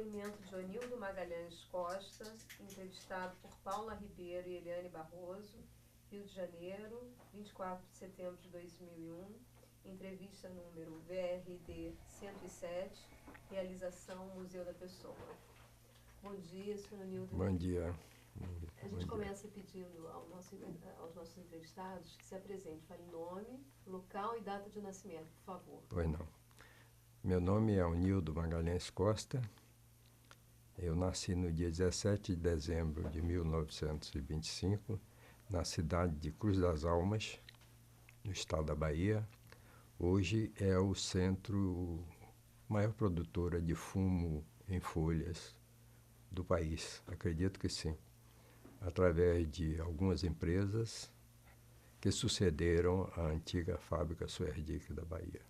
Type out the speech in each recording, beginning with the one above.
depoimento de Onildo Magalhães Costa, entrevistado por Paula Ribeiro e Eliane Barroso, Rio de Janeiro, 24 de setembro de 2001, entrevista número VRD 107, realização Museu da Pessoa. Bom dia, senhor Onildo. Bom dia. A gente começa pedindo aos nossos entrevistados que se apresente, fale nome, local e data de nascimento, por favor. Pois não. Meu nome é Onildo Magalhães Costa. Eu nasci no dia 17 de dezembro de 1925, na cidade de Cruz das Almas, no estado da Bahia. Hoje é o centro maior produtora de fumo em folhas do país. Acredito que sim. Através de algumas empresas que sucederam a antiga fábrica Suerdic da Bahia.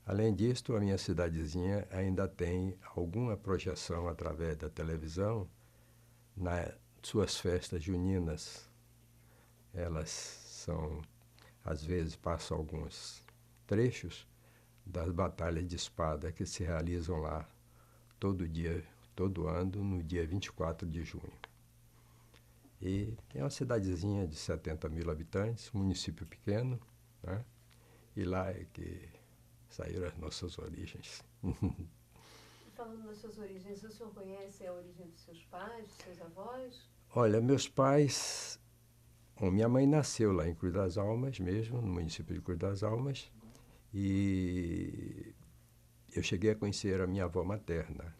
Além disso, a minha cidadezinha ainda tem alguma projeção através da televisão nas suas festas juninas. Elas são, às vezes, passam alguns trechos das batalhas de espada que se realizam lá todo dia, todo ano, no dia 24 de junho. E é uma cidadezinha de 70 mil habitantes, município pequeno, né? E lá é que saíram as nossas origens. Falando das suas origens, o senhor conhece a origem dos seus pais, dos seus avós? Olha, meus pais... Bom, minha mãe nasceu lá em Cruz das Almas mesmo, no município de Cruz das Almas, e eu cheguei a conhecer a minha avó materna,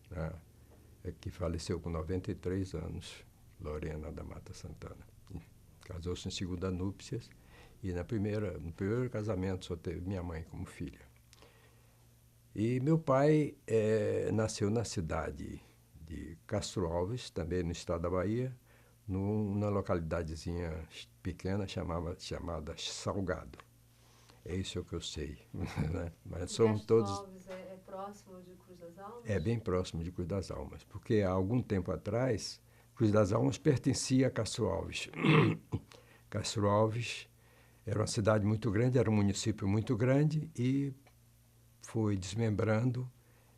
né? Que faleceu com 93 anos, Lorena da Mata Santana. Casou-se em segunda núpcias e no primeiro casamento só teve minha mãe como filha. E meu pai nasceu na cidade de Castro Alves, também no estado da Bahia, numa localidadezinha pequena chamada Salgado. É isso que eu sei. Né? Mas somos todos... Alves é próximo de Cruz das Almas? É bem próximo de Cruz das Almas, porque há algum tempo atrás, Cruz das Almas pertencia a Castro Alves. Castro Alves era uma cidade muito grande, era um município muito grande e foi desmembrando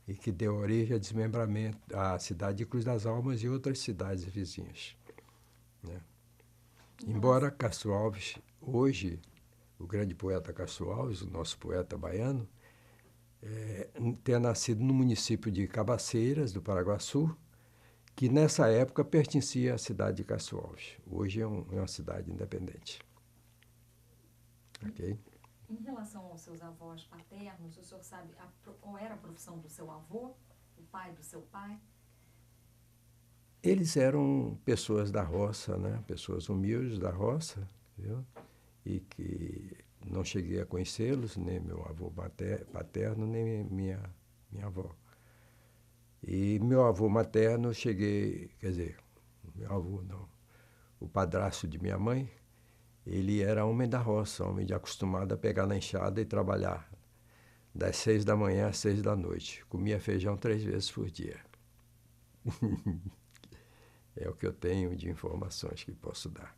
e que deu origem a desmembramento à cidade de Cruz das Almas e outras cidades vizinhas. Né? Embora Castro Alves, hoje, o grande poeta Castro Alves, o nosso poeta baiano, tenha nascido no município de Cabaceiras, do Paraguaçu, que nessa época pertencia à cidade de Castro Alves. Hoje é uma cidade independente. Ok? Em relação aos seus avós paternos, o senhor sabe qual era a profissão do seu avô, o pai do seu pai? Eles eram pessoas da roça, né? Pessoas humildes da roça, viu? E que não cheguei a conhecê-los, nem meu avô paterno, nem minha avó. E meu avô materno meu avô não, o padrasto de minha mãe, ele era homem da roça, homem acostumado a pegar na enxada e trabalhar das 6 da manhã às 6 da noite. Comia feijão 3 vezes por dia. É o que eu tenho de informações que posso dar.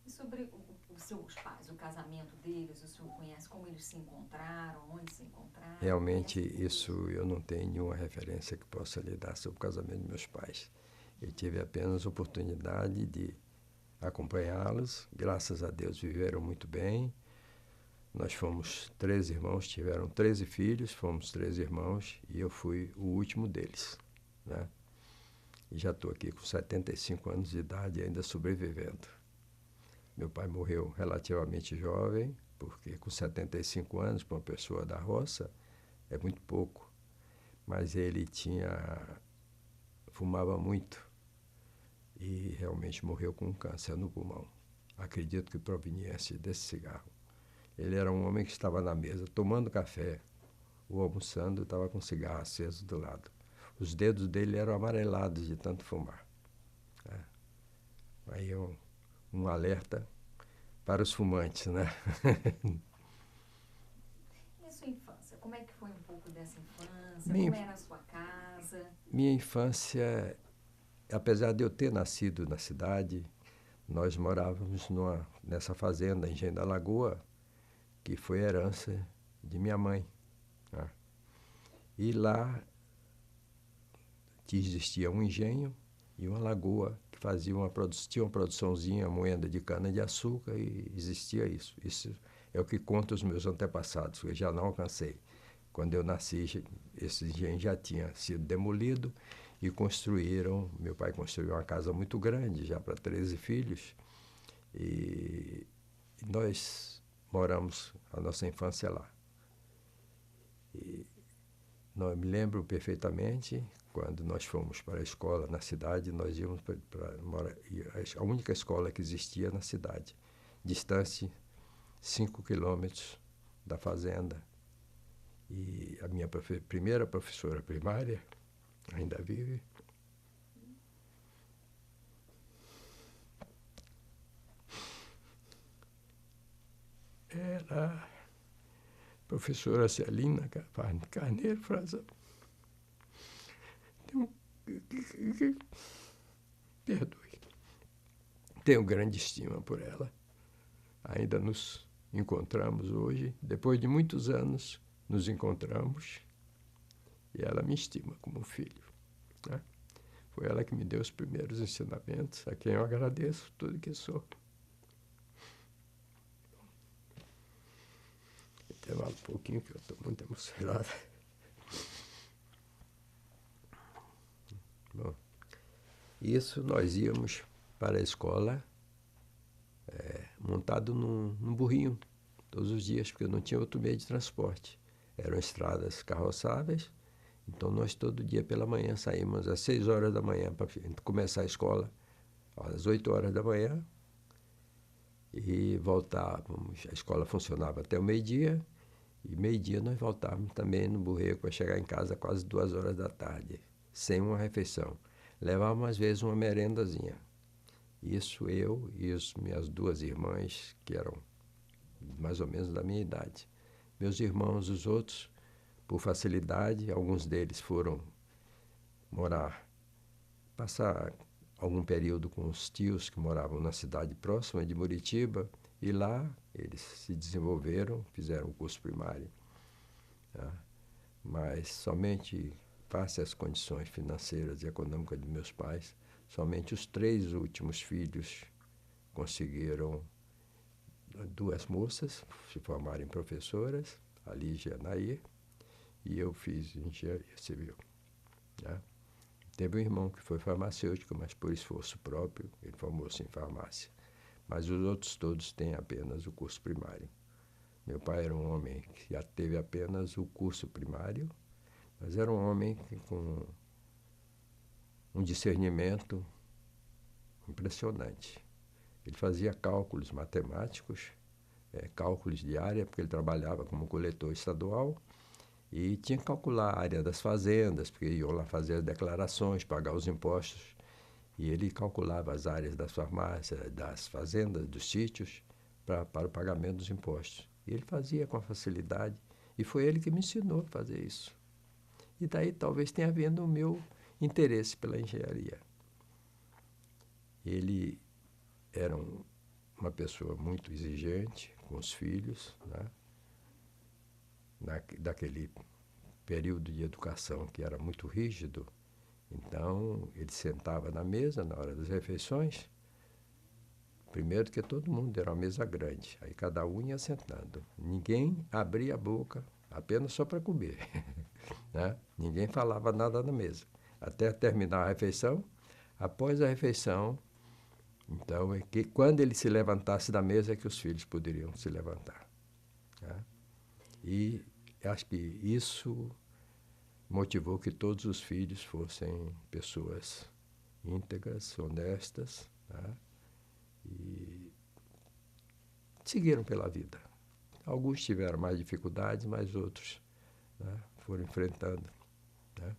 E sobre os seus pais, o casamento deles, o senhor conhece como eles se encontraram, onde se encontraram? Realmente, isso eu não tenho nenhuma referência que possa lhe dar sobre o casamento dos meus pais. Eu tive apenas a oportunidade de acompanhá-los. Graças a Deus viveram muito bem. Nós fomos 13 irmãos, tiveram 13 filhos, fomos 13 irmãos e eu fui o último deles, né? E já estou aqui com 75 anos de idade ainda sobrevivendo. Meu pai morreu relativamente jovem, porque com 75 anos, para uma pessoa da roça, é muito pouco. Mas ele fumava muito e realmente morreu com um câncer no pulmão. Acredito que proveniente desse cigarro. Ele era um homem que estava na mesa tomando café ou almoçando, estava com um cigarro aceso do lado. Os dedos dele eram amarelados de tanto fumar. Aí um alerta para os fumantes, né? E a sua infância? Como é que foi um pouco dessa infância? Como era a sua casa? Minha infância, apesar de eu ter nascido na cidade, nós morávamos nessa fazenda em Engenho da Lagoa, que foi herança de minha mãe. Né? E lá existia um engenho e uma lagoa que tinha uma produçãozinha, moenda de cana-de-açúcar, e existia isso. Isso é o que contam os meus antepassados, que eu já não alcancei. Quando eu nasci, esse engenho já tinha sido demolido e meu pai construiu uma casa muito grande, já para 13 filhos, e nós moramos a nossa infância lá. E eu me lembro perfeitamente, quando nós fomos para a escola na cidade, nós íamos para a única escola que existia na cidade, distante 5 quilômetros da fazenda. E a minha primeira professora primária ainda vive. Era a professora Celina Carneiro Frazão. Perdoe. Tenho grande estima por ela. Ainda nos encontramos hoje. Depois de muitos anos, nos encontramos. E ela me estima como filho, né? Foi ela que me deu os primeiros ensinamentos, a quem eu agradeço tudo que sou. Intervalo um pouquinho, que eu estou muito emocionado. Bom, isso nós íamos para a escola montado num burrinho, todos os dias, porque não tinha outro meio de transporte. Eram estradas carroçáveis, então nós todo dia pela manhã saímos às 6 horas da manhã para começar a escola, às 8 horas da manhã, e voltávamos. A escola funcionava até o meio-dia, e meio-dia nós voltávamos também no burreco para chegar em casa quase 2 horas da tarde, sem uma refeição. Levávamos às vezes uma merendazinha. Isso eu e as minhas 2 irmãs, que eram mais ou menos da minha idade. Meus irmãos, os outros, por facilidade, alguns deles foram passar algum período com os tios que moravam na cidade próxima de Muritiba, e lá eles se desenvolveram, fizeram o curso primário. Tá? Mas somente, face às condições financeiras e econômicas de meus pais, somente os 3 últimos filhos conseguiram, 2 moças se formarem professoras, a Lígia e a Nair, e eu fiz engenharia civil. Né? Teve um irmão que foi farmacêutico, mas por esforço próprio, ele formou-se em farmácia. Mas os outros todos têm apenas o curso primário. Meu pai era um homem que já teve apenas o curso primário, mas era um homem com um discernimento impressionante. Ele fazia cálculos matemáticos, cálculos de área, porque ele trabalhava como coletor estadual, e tinha que calcular a área das fazendas, porque iam lá fazer as declarações, pagar os impostos, e ele calculava as áreas das farmácias, das fazendas, dos sítios, para o pagamento dos impostos. E ele fazia com facilidade, e foi ele que me ensinou a fazer isso. E daí talvez tenha havido o meu interesse pela engenharia. Ele era uma pessoa muito exigente com os filhos, né? Daquele período de educação que era muito rígido. Então, ele sentava na mesa na hora das refeições. Primeiro que todo mundo era uma mesa grande, aí cada um ia sentando. Ninguém abria a boca, apenas só para comer. Né? Ninguém falava nada na mesa. Até terminar a refeição. Após a refeição, então, é que quando ele se levantasse da mesa é que os filhos poderiam se levantar. Né? E acho que isso motivou que todos os filhos fossem pessoas íntegras, honestas, né? E seguiram pela vida. Alguns tiveram mais dificuldades, mas outros, né, foram enfrentando. Né?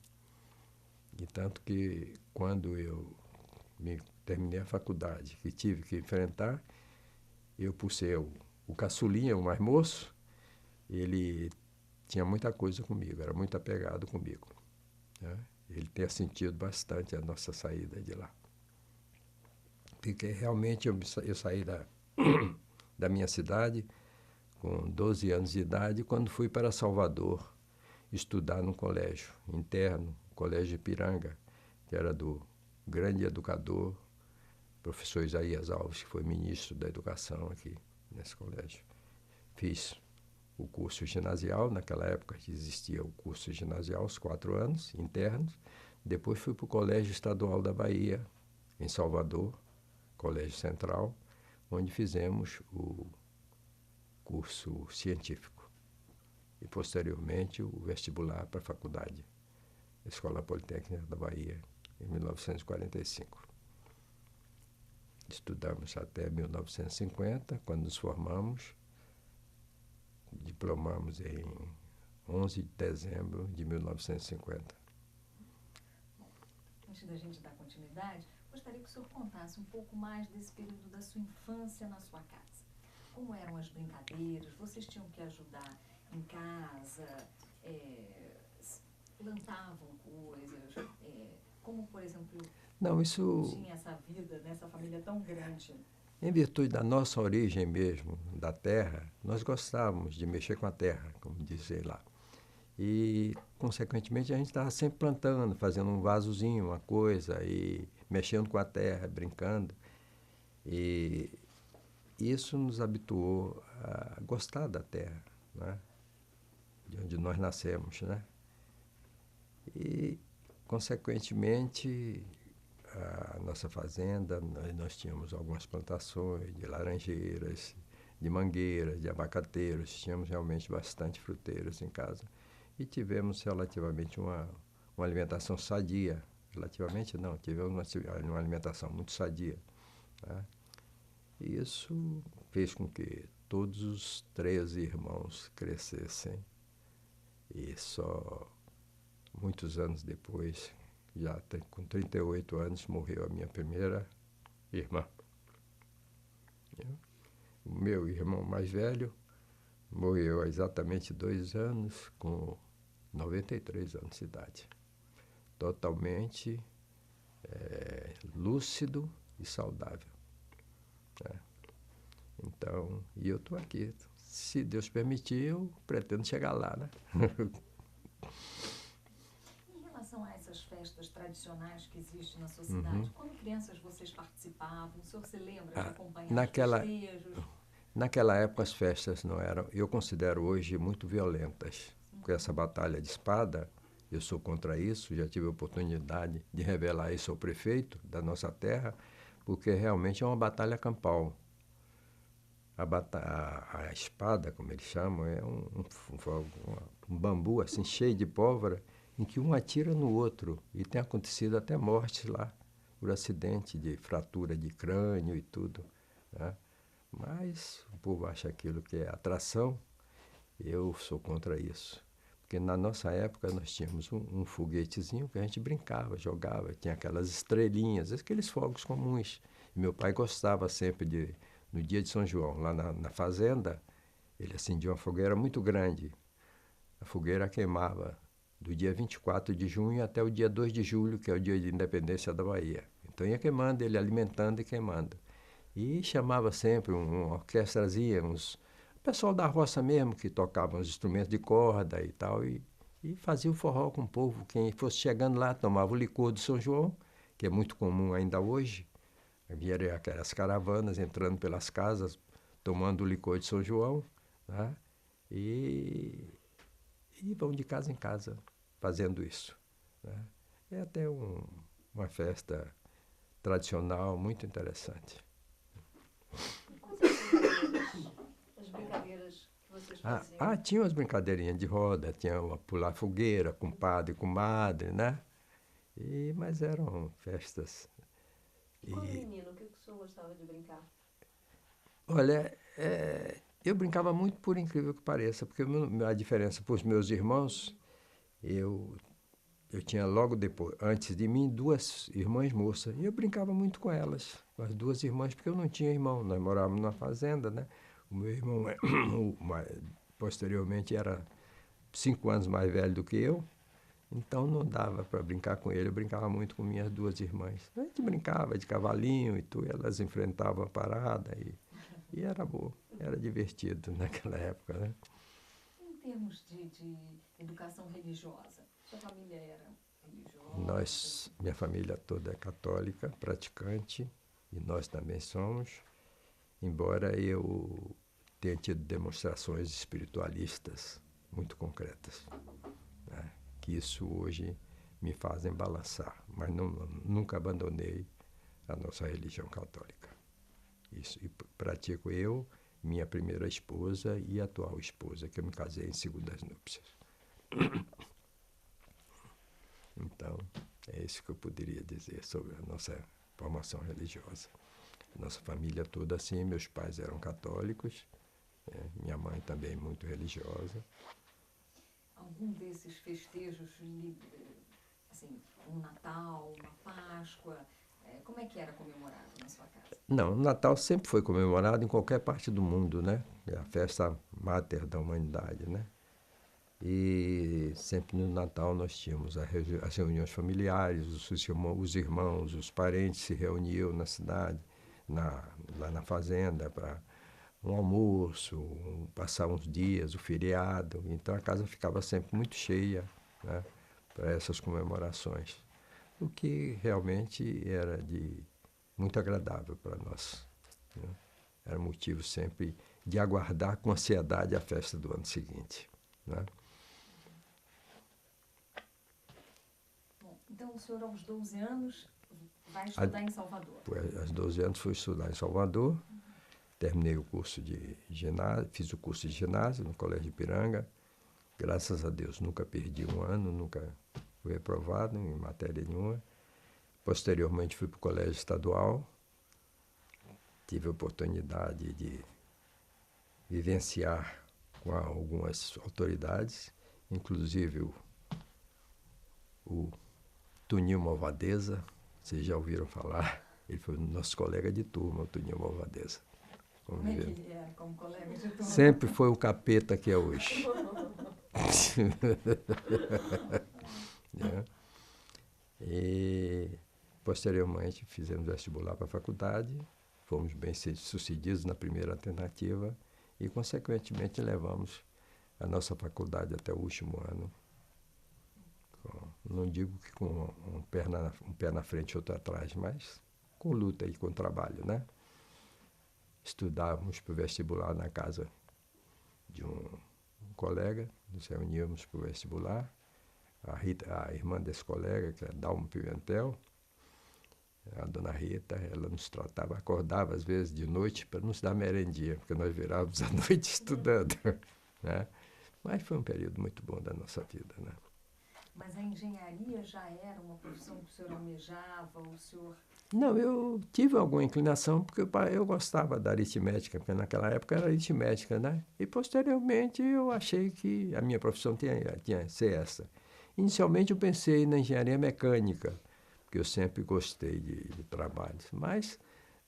E tanto que quando eu terminei a faculdade, que tive que enfrentar, eu, por ser o caçulinha, o mais moço, ele tinha muita coisa comigo, era muito apegado comigo. Né? Ele tinha sentido bastante a nossa saída de lá. Porque realmente eu saí da minha cidade com 12 anos de idade, quando fui para Salvador. estudar num colégio interno, Colégio Ipiranga, que era do grande educador, professor Isaías Alves, que foi ministro da Educação aqui nesse colégio. Fiz o curso ginasial, naquela época existia o curso ginasial, os 4 anos internos. Depois fui para o Colégio Estadual da Bahia, em Salvador, Colégio Central, onde fizemos o curso científico e, posteriormente, o vestibular para a faculdade, Escola Politécnica da Bahia, em 1945. Estudamos até 1950, quando nos formamos. Diplomamos em 11 de dezembro de 1950. Antes da gente dar continuidade, gostaria que o senhor contasse um pouco mais desse período da sua infância na sua casa. Como eram as brincadeiras? Vocês tinham que ajudar em casa? Plantavam coisas? Como, por exemplo, não, isso... tinha essa vida nessa família tão grande? Em virtude da nossa origem mesmo, da terra, nós gostávamos de mexer com a terra, como dizem lá. E, consequentemente, a gente estava sempre plantando, fazendo um vasozinho, uma coisa, e mexendo com a terra, brincando. E isso nos habituou a gostar da terra, né? De onde nós nascemos, né? E, consequentemente, a nossa fazenda, nós tínhamos algumas plantações de laranjeiras, de mangueiras, de abacateiros, tínhamos realmente bastante fruteiros em casa. E tivemos relativamente uma alimentação sadia. Relativamente não, tivemos uma alimentação muito sadia, né? E isso fez com que todos os 3 irmãos crescessem. E só muitos anos depois, já com 38 anos, morreu a minha primeira irmã. O meu irmão mais velho morreu há exatamente 2 anos, com 93 anos de idade. Totalmente lúcido e saudável, né? Então, e eu estou aqui. Se Deus permitir, eu pretendo chegar lá, né? Em relação a essas festas tradicionais que existem na sua cidade, quando crianças vocês participavam? O senhor se lembra de acompanhar os festejos? Naquela época as festas não eram, eu considero hoje, muito violentas. Com essa batalha de espada, eu sou contra isso, já tive a oportunidade de revelar isso ao prefeito da nossa terra, porque realmente é uma batalha campal. A espada, como eles chamam, é um bambu assim, cheio de pólvora, em que um atira no outro. E tem acontecido até mortes lá, por acidente de fratura de crânio e tudo, né? Mas o povo acha aquilo que é atração. Eu sou contra isso. Porque na nossa época nós tínhamos um foguetezinho que a gente brincava, jogava, tinha aquelas estrelinhas, aqueles fogos comuns. E meu pai gostava sempre no dia de São João, lá na fazenda, ele acendia uma fogueira muito grande. A fogueira queimava do dia 24 de junho até o dia 2 de julho, que é o dia de independência da Bahia. Então ia queimando, ele alimentando e queimando. E chamava sempre uma orquestrazinha, o pessoal da roça mesmo, que tocavam os instrumentos de corda e tal, e fazia o forró com o povo. Quem fosse chegando lá tomava o licor do São João, que é muito comum ainda hoje. Havia aquelas caravanas entrando pelas casas, tomando o licor de São João, né? E vão de casa em casa fazendo isso, né? É até uma festa tradicional muito interessante. As brincadeiras que vocês faziam? Tinha umas brincadeirinhas de roda, tinha pular fogueira com padre e com madre, né? Mas eram festas. Quando menino, o que o senhor gostava de brincar? Olha, eu brincava muito, por incrível que pareça, porque a diferença para os meus irmãos, eu tinha logo depois, antes de mim, 2 irmãs moças, e eu brincava muito com elas, com as 2 irmãs, porque eu não tinha irmão, nós morávamos numa fazenda, né? O meu irmão, posteriormente, era 5 anos mais velho do que eu, então não dava para brincar com ele, eu brincava muito com minhas 2 irmãs. A gente brincava de cavalinho e tudo, elas enfrentavam a parada e era bom, era divertido naquela época, né? termos de educação religiosa, sua família era religiosa? Minha família toda é católica, praticante, e nós também somos, embora eu tenha tido demonstrações espiritualistas muito concretas, né? Que isso hoje me fazem balançar, mas nunca abandonei a nossa religião católica. Isso, e pratico eu, minha primeira esposa e atual esposa, que eu me casei em segundas núpcias. Então, é isso que eu poderia dizer sobre a nossa formação religiosa. Nossa família toda assim, meus pais eram católicos, minha mãe também muito religiosa. Algum desses festejos, assim, um Natal, uma Páscoa, como é que era comemorado na sua casa? Não, o Natal sempre foi comemorado em qualquer parte do mundo, né? É a festa máter da humanidade, né? E sempre no Natal nós tínhamos as reuniões familiares, os irmãos, os parentes se reuniam na cidade, lá na fazenda, para um almoço, passar uns dias, o feriado. Então a casa ficava sempre muito cheia, né, para essas comemorações, o que realmente era muito agradável para nós, né? Era motivo sempre de aguardar com ansiedade a festa do ano seguinte, né? Bom, então o senhor aos 12 anos vai estudar em Salvador? Aos 12 anos fui estudar em Salvador, terminei o curso de ginásio, fiz o curso de ginásio no Colégio Ipiranga. Graças a Deus nunca perdi um ano, nunca fui reprovado em matéria nenhuma. Posteriormente fui para o Colégio Estadual, tive a oportunidade de vivenciar com algumas autoridades, inclusive o Toninho Malvadeza, vocês já ouviram falar? Ele foi nosso colega de turma, o Toninho Malvadeza. Como é que ele era como colega de turma? Sempre foi o capeta que é hoje. E posteriormente fizemos vestibular para a faculdade, fomos bem sucedidos na primeira tentativa e consequentemente levamos a nossa faculdade até o último ano. Não digo que com um pé na frente e outro atrás, mas com luta e com trabalho, né? Estudávamos para o vestibular na casa de um colega, nos reuníamos para o vestibular. A irmã desse colega, que é Dalma Pimentel, a dona Rita, ela nos tratava, acordava às vezes de noite para nos dar merendinha, porque nós virávamos a noite estudando, né? Mas foi um período muito bom da nossa vida, né? Mas a engenharia já era uma profissão que o senhor almejava, o senhor... Não, eu tive alguma inclinação, porque eu gostava da aritmética, porque naquela época era aritmética, né? E posteriormente eu achei que a minha profissão tinha que ser essa. Inicialmente eu pensei na engenharia mecânica, porque eu sempre gostei de trabalhos, mas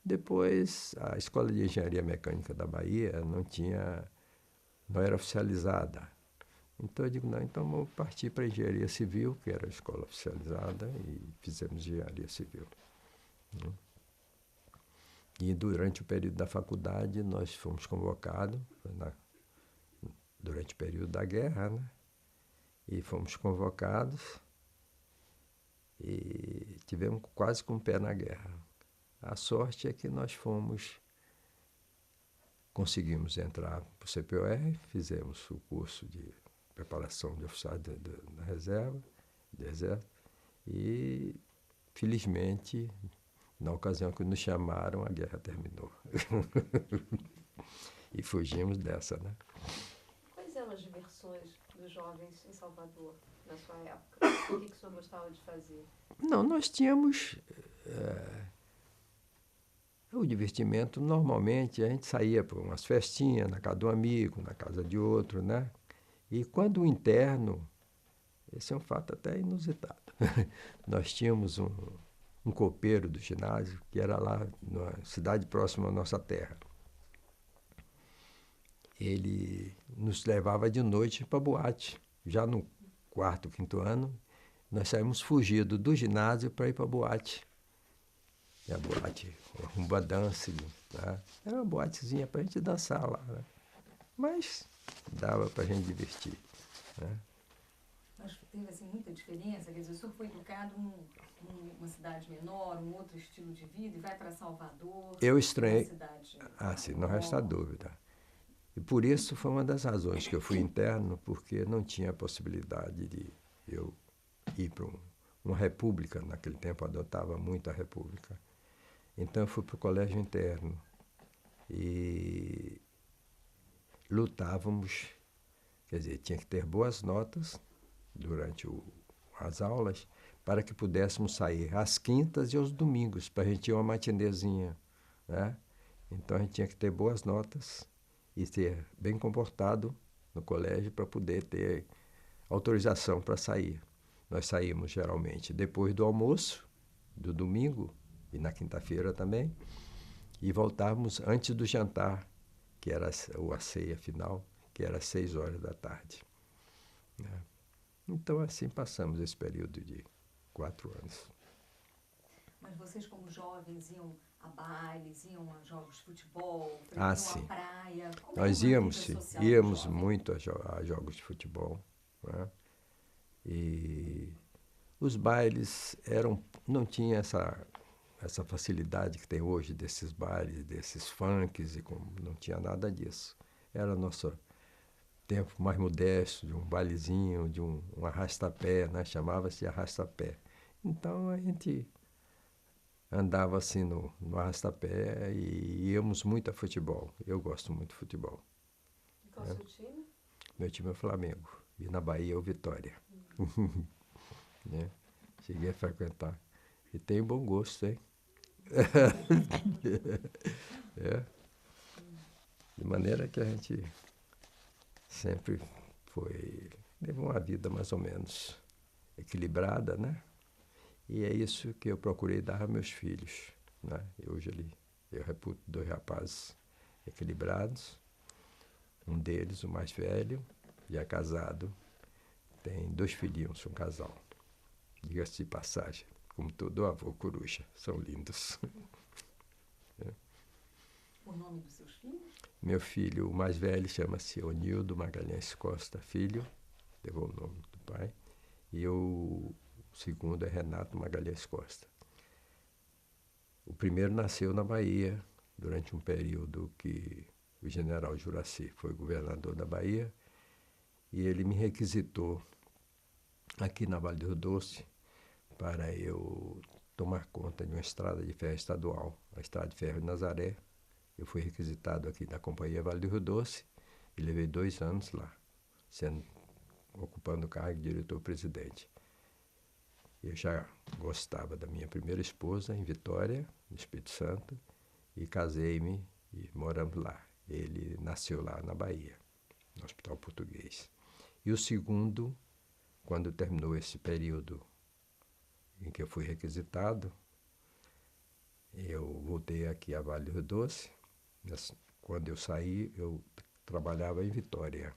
depois a Escola de Engenharia Mecânica da Bahia não era oficializada. Então eu digo, não, então vamos partir para a engenharia civil, que era a escola oficializada, e fizemos engenharia civil. E durante o período da faculdade nós fomos convocados, durante o período da guerra, né? E fomos convocados e tivemos quase com o pé na guerra. A sorte é que nós conseguimos entrar para o CPOR, fizemos o curso de preparação de oficiais da reserva, do Exército, e felizmente, na ocasião que nos chamaram, a guerra terminou. E fugimos dessa, né? Quais eram as diversões dos jovens em Salvador, na sua época? O que o senhor gostava de fazer? Não, nós tínhamos... o divertimento, normalmente, a gente saía para umas festinhas, na casa de um amigo, na casa de outro, né? E quando o interno, esse é um fato até inusitado, nós tínhamos um copeiro do ginásio, que era lá na cidade próxima à nossa terra. Ele nos levava de noite para a boate. Já no quarto, quinto ano, nós saímos fugidos do ginásio para ir para a boate. E a boate, Rumba Dance, né? Era uma boatezinha para a gente dançar lá, né? Mas dava para a gente divertir, né? Mas teve assim, muita diferença? Quer dizer, o senhor foi educado numa cidade menor, um outro estilo de vida, e vai para Salvador, Eu uma estranhei, cidade sim, não maior. resta dúvida. E por isso foi uma das razões que eu fui interno, porque não tinha possibilidade de eu ir para uma república. Naquele tempo adotava muito a república. Então eu fui para o colégio interno e lutávamos, quer dizer, tinha que ter boas notas durante as aulas para que pudéssemos sair às quintas e aos domingos, para a gente ir uma matinezinha, né? Então a gente tinha que ter boas notas e ser bem comportado no colégio para poder ter autorização para sair. Nós saímos geralmente depois do almoço, do domingo e na quinta-feira também, e voltávamos antes do jantar, que era a ceia final, que era às 6 horas da tarde, né? Então assim passamos esse período de 4 anos. Mas vocês, como jovens, iam a bailes, iam a jogos de futebol, iam Sim. à praia? Como Nós era uma íamos, vida sim, social do íamos jovem? muito a jogos de futebol, né? E os bailes não tinha essa facilidade que tem hoje desses bailes, desses funks, não tinha nada disso. Era nosso tempo mais modesto, de um bailezinho, de um arrasta-pé, né? Chamava-se arrasta-pé. Então a gente andava assim no arrasta-pé e íamos muito a futebol. Eu gosto muito de futebol. E qual o seu time? Meu time é o Flamengo. E na Bahia é o Vitória. Né? Cheguei a frequentar. E tenho bom gosto, hein? É. De maneira que a gente sempre levou uma vida mais ou menos equilibrada, né? E é isso que eu procurei dar a meus filhos, né? E hoje eu reputo 2 rapazes equilibrados. Um deles, o mais velho, já é casado, tem 2 filhinhos, um casal. Diga-se de passagem, como todo avô coruja, são lindos. O nome dos seus filhos? Meu filho, o mais velho, chama-se Onildo Magalhães Costa Filho, levou o nome do pai, e o segundo é Renato Magalhães Costa. O primeiro nasceu na Bahia, durante um período que o general Juracy foi governador da Bahia, e ele me requisitou aqui na Vale do Rio Doce para eu tomar conta de uma estrada de ferro estadual, a Estrada de Ferro de Nazaré. Eu fui requisitado aqui na Companhia Vale do Rio Doce e levei 2 anos lá, ocupando o cargo de diretor-presidente. Eu já gostava da minha primeira esposa, em Vitória, no Espírito Santo, e casei-me e moramos lá. Ele nasceu lá na Bahia, no Hospital Português. E o segundo, quando terminou esse período em que eu fui requisitado, eu voltei aqui a Vale do Rio Doce. Quando eu saí, eu trabalhava em Vitória.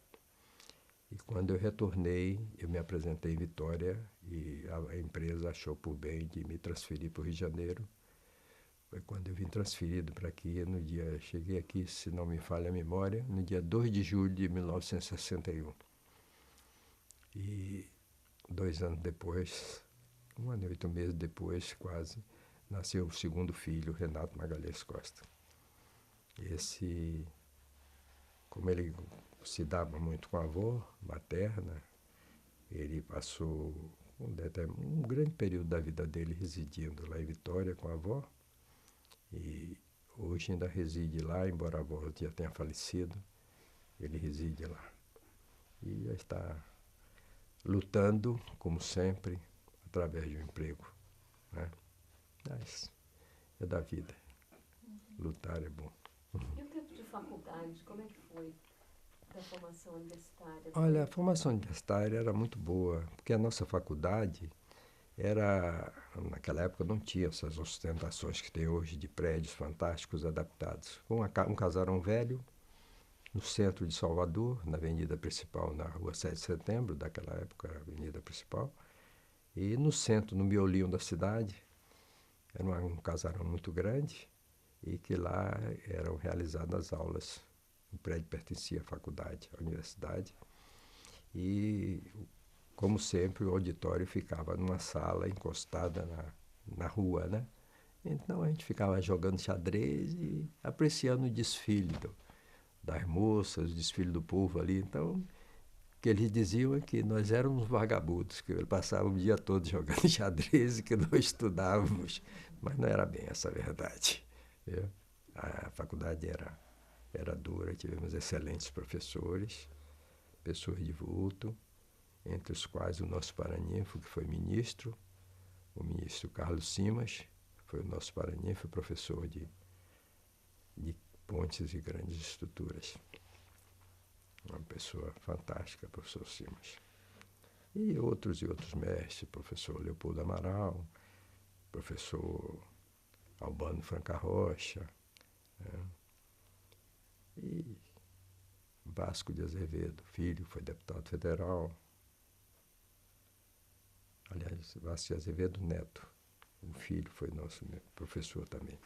E quando eu retornei, eu me apresentei em Vitória e a empresa achou por bem de me transferir para o Rio de Janeiro. Foi quando eu vim transferido para aqui, cheguei aqui, se não me falha a memória, no dia 2 de julho de 1961. E 2 anos depois, 1 ano e 8 meses depois, quase, nasceu o segundo filho, Renato Magalhães Costa. Esse, como ele se dava muito com a avó materna, ele passou um grande período da vida dele residindo lá em Vitória com a avó, e hoje ainda reside lá, embora a avó já tenha falecido, ele reside lá. E já está lutando, como sempre, através de um emprego, né? Mas é da vida. Lutar é bom. E o tempo de faculdade, como é que foi da formação universitária? Olha, a formação universitária era muito boa, porque a nossa faculdade naquela época não tinha essas ostentações que tem hoje de prédios fantásticos adaptados. Um casarão velho, no centro de Salvador, na avenida principal, na rua 7 de setembro, daquela época era a avenida principal, e no centro, no miolinho da cidade, era um casarão muito grande, e que lá eram realizadas as aulas, O prédio pertencia à faculdade, à universidade. E, como sempre, o auditório ficava numa sala encostada na rua, né? Então a gente ficava jogando xadrez e apreciando o desfile das moças, o desfile do povo ali. Então, o que eles diziam é que nós éramos vagabundos, que ele passava o dia todo jogando xadrez e que não estudávamos. Mas não era bem essa a verdade. Viu? A faculdade era dura, tivemos excelentes professores, pessoas de vulto, entre os quais o nosso paraninfo, que foi ministro, o ministro Carlos Simas, foi o nosso paraninfo, professor de pontes e grandes estruturas. Uma pessoa fantástica, professor Simas. E outros mestres, professor Leopoldo Amaral, professor Albano Franca Rocha, né? E Vasco de Azevedo, filho, foi deputado federal. Aliás, Vasco de Azevedo Neto, o filho foi nosso professor também.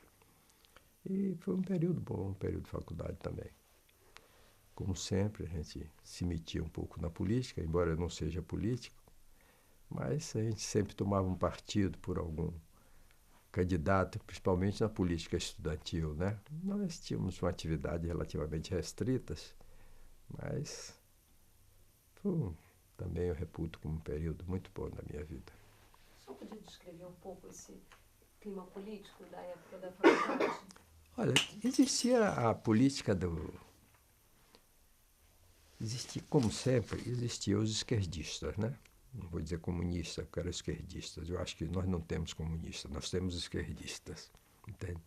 E foi um período bom, um período de faculdade também. Como sempre, a gente se metia um pouco na política, embora eu não seja político, mas a gente sempre tomava um partido por algum candidato, principalmente na política estudantil, né? Nós tínhamos uma atividade relativamente restritas, mas também eu reputo como um período muito bom da minha vida. O senhor podia descrever um pouco esse clima político da época da faculdade? Olha, existia a política existia, como sempre, existiam os esquerdistas, né? Não vou dizer comunistas, porque eram esquerdistas. Eu acho que nós não temos comunistas, nós temos esquerdistas, entende?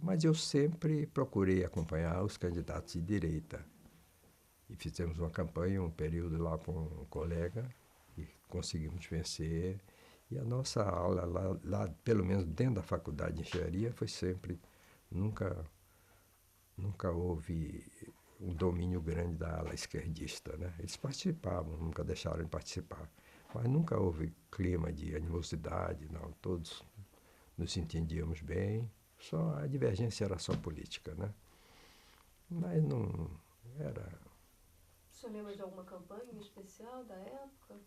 Mas eu sempre procurei acompanhar os candidatos de direita. E fizemos uma campanha, um período lá com um colega, e conseguimos vencer. E a nossa aula lá, pelo menos dentro da faculdade de engenharia, foi sempre, nunca houve um domínio grande da ala esquerdista, né? Eles participavam, nunca deixaram de participar. Mas nunca houve clima de animosidade, não. Todos nos entendíamos bem, só a divergência era só política, né? Mas não era... O senhor lembra de alguma campanha em especial da época?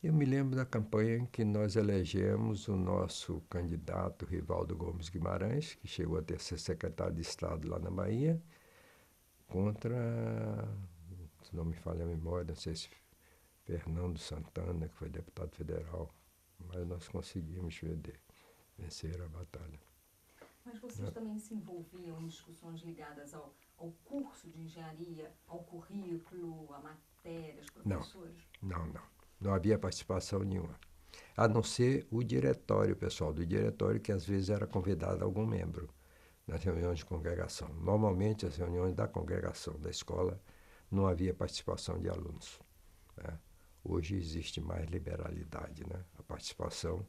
Eu me lembro da campanha em que nós elegemos o nosso candidato Rivaldo Gomes Guimarães, que chegou a ser secretário de Estado lá na Bahia, contra, se não me falha a memória, não sei se Fernando Santana, que foi deputado federal, mas nós conseguimos vencer a batalha. Mas vocês também se envolviam em discussões ligadas ao curso de engenharia, ao currículo, a matérias, professores? Não. Não havia participação nenhuma. A não ser o diretório, pessoal do diretório, que às vezes era convidado algum membro nas reuniões de congregação. Normalmente, as reuniões da congregação da escola não havia participação de alunos, né? Hoje existe mais liberalidade, né? A participação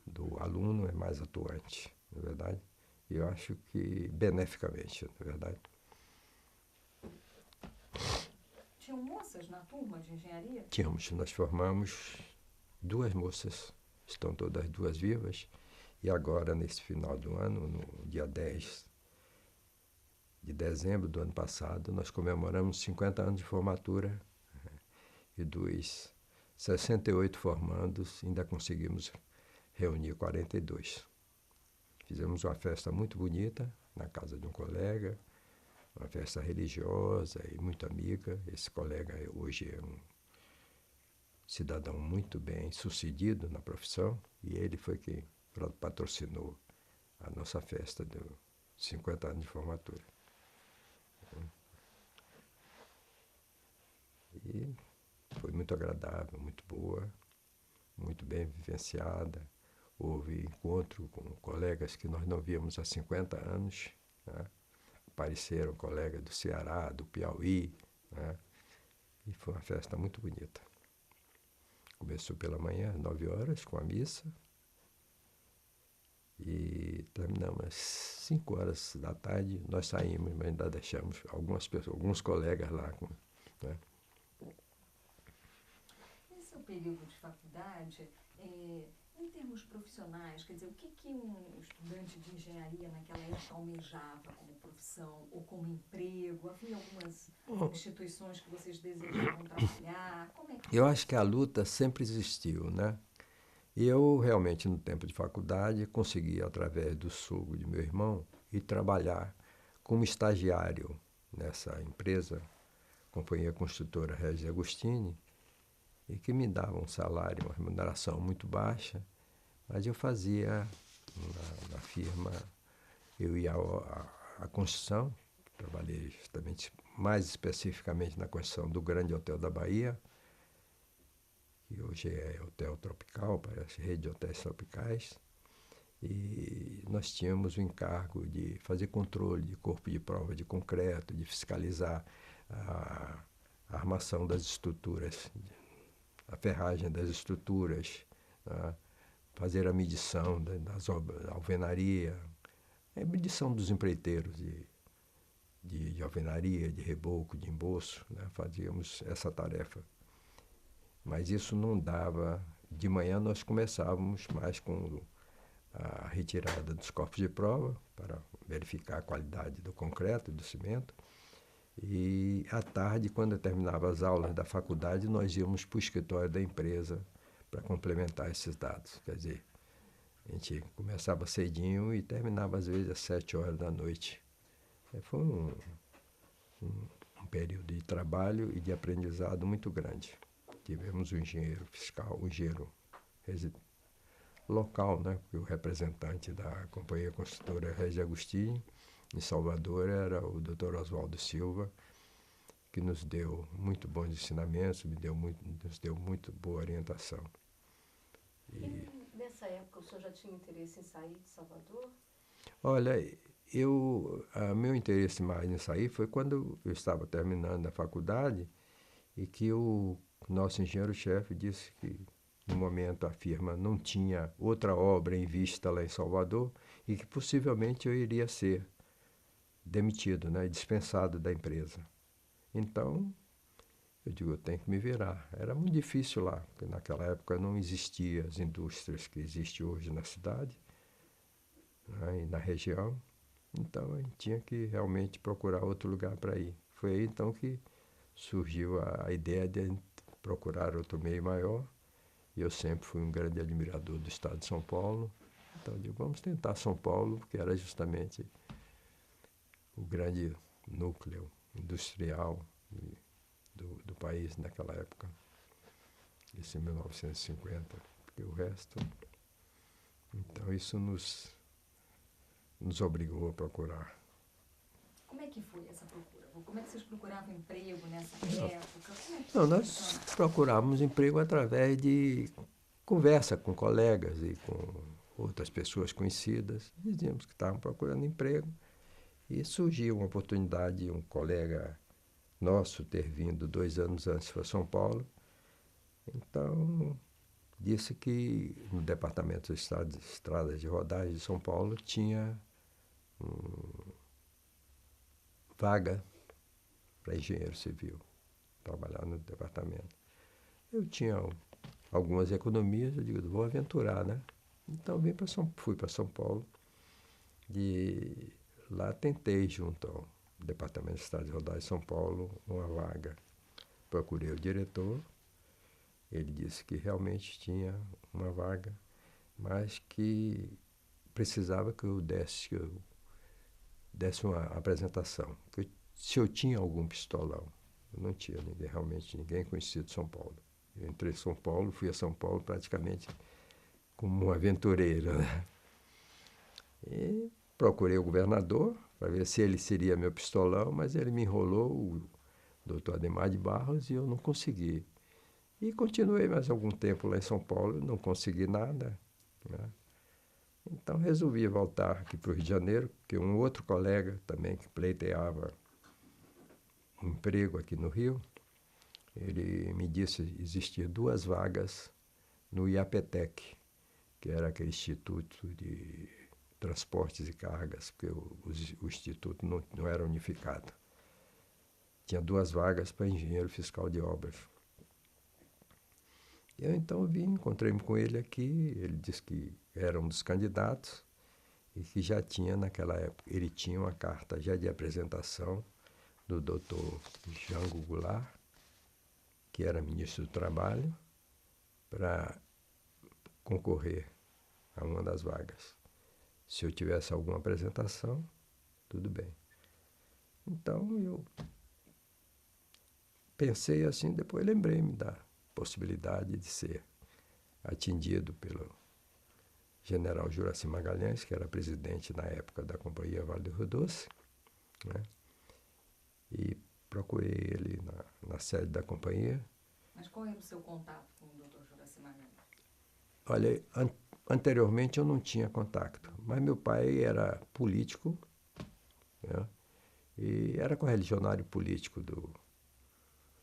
do aluno é mais atuante, não é verdade? E eu acho que beneficamente, não é verdade? Tinham moças na turma de engenharia? Tínhamos, nós formamos 2 moças, estão todas 2 vivas, e agora, nesse final do ano, no dia 10 de dezembro do ano passado, nós comemoramos 50 anos de formatura, e dos 68 formandos, ainda conseguimos reunir 42. Fizemos uma festa muito bonita na casa de um colega, uma festa religiosa e muito amiga. Esse colega hoje é um cidadão muito bem sucedido na profissão, e ele foi quem patrocinou a nossa festa de 50 anos de formatura. E foi muito agradável, muito boa, muito bem vivenciada. Houve encontro com colegas que nós não víamos há 50 anos, né? Apareceram colegas do Ceará, do Piauí, né? E foi uma festa muito bonita. Começou pela manhã, às 9 horas, com a missa, e terminamos às 5 horas da tarde. Nós saímos, mas ainda deixamos algumas pessoas, alguns colegas lá, né? Nesse seu período de faculdade, em termos profissionais, quer dizer, o que um estudante de engenharia naquela época almejava como profissão ou como emprego? Havia algumas instituições que vocês desejavam trabalhar? Como é que Eu acho que a luta sempre existiu, né? E eu realmente, no tempo de faculdade, consegui, através do sogro de meu irmão, ir trabalhar como estagiário nessa empresa, Companhia Construtora Regis Agostini, e que me dava um salário, uma remuneração muito baixa, mas eu fazia na firma, eu ia à construção, trabalhei justamente, mais especificamente na construção do Grande Hotel da Bahia, que hoje é Hotel Tropical, parece rede de hotéis tropicais, e nós tínhamos o encargo de fazer controle de corpo de prova de concreto, de fiscalizar a armação das estruturas, a ferragem das estruturas, né? Fazer a medição das obras, a alvenaria, a medição dos empreiteiros de alvenaria, de reboco, de emboço, né? Fazíamos essa tarefa. Mas isso não dava. De manhã nós começávamos mais com a retirada dos corpos de prova para verificar a qualidade do concreto, do cimento. E à tarde, quando terminava as aulas da faculdade, nós íamos para o escritório da empresa para complementar esses dados. Quer dizer, a gente começava cedinho e terminava às vezes às 7 horas da noite. Foi um período de trabalho e de aprendizado muito grande. Tivemos um engenheiro fiscal, um engenheiro local, né? Porque o representante da Companhia Construtora Regis Agostini, em Salvador, era o Dr. Oswaldo Silva, que nos deu muito bons ensinamentos, nos deu muito boa orientação. E nessa época o senhor já tinha interesse em sair de Salvador? Olha, meu interesse mais em sair foi quando eu estava terminando a faculdade e que o nosso engenheiro-chefe disse que, no momento, a firma não tinha outra obra em vista lá em Salvador e que possivelmente eu iria ser demitido, né, dispensado da empresa. Então, eu digo, eu tenho que me virar. Era muito difícil lá, porque naquela época não existiam as indústrias que existem hoje na cidade, né, e na região. Então, a gente tinha que realmente procurar outro lugar para ir. Foi aí, então, que surgiu a ideia de procurar outro meio maior. E eu sempre fui um grande admirador do estado de São Paulo. Então, eu digo, vamos tentar São Paulo, porque era justamente o grande núcleo industrial do país naquela época, isso em 1950, porque o resto... Então, isso nos obrigou a procurar. Como é que foi essa procura? Como é que vocês procuravam emprego nessa época? Não, nós procurávamos emprego através de conversa com colegas e com outras pessoas conhecidas. Dizíamos que estavam procurando emprego. E surgiu uma oportunidade, um colega nosso ter vindo 2 anos antes para São Paulo. Então, disse que no Departamento de Estradas de Rodagem de São Paulo tinha vaga para engenheiro civil, trabalhar no departamento. Eu tinha algumas economias, eu digo, vou aventurar, né? Então fui para São Paulo e lá tentei, junto ao Departamento de Estradas de Rodagem de São Paulo, uma vaga. Procurei o diretor, ele disse que realmente tinha uma vaga, mas que precisava que eu desse uma apresentação. Se eu tinha algum pistolão, eu não tinha realmente ninguém conhecido de São Paulo. Eu entrei em São Paulo, fui a São Paulo praticamente como um aventureiro, né? E procurei o governador para ver se ele seria meu pistolão, mas ele me enrolou, o doutor Ademar de Barros, e eu não consegui. E continuei mais algum tempo lá em São Paulo, não consegui nada, né? Então resolvi voltar aqui para o Rio de Janeiro, porque um outro colega também que pleiteava um emprego aqui no Rio, ele me disse que existiam 2 vagas no IAPETEC, que era aquele Instituto de Transportes e Cargas, porque o Instituto não era unificado. Tinha 2 vagas para engenheiro fiscal de obras. Eu então vim, encontrei-me com ele aqui, ele disse que era um dos candidatos e que já tinha naquela época, ele tinha uma carta já de apresentação do doutor Jango Goulart, que era ministro do Trabalho, para concorrer a uma das vagas. Se eu tivesse alguma apresentação, tudo bem. Então eu pensei assim, depois lembrei-me da possibilidade de ser atendido pelo general Juraci Magalhães, que era presidente na época da Companhia Vale do Rio Doce, né? E procurei ele na sede da companhia. Mas qual era o seu contato com o Dr. Juraci Magalhães? Olha, anteriormente eu não tinha contato, mas meu pai era político, né? E era correligionário político do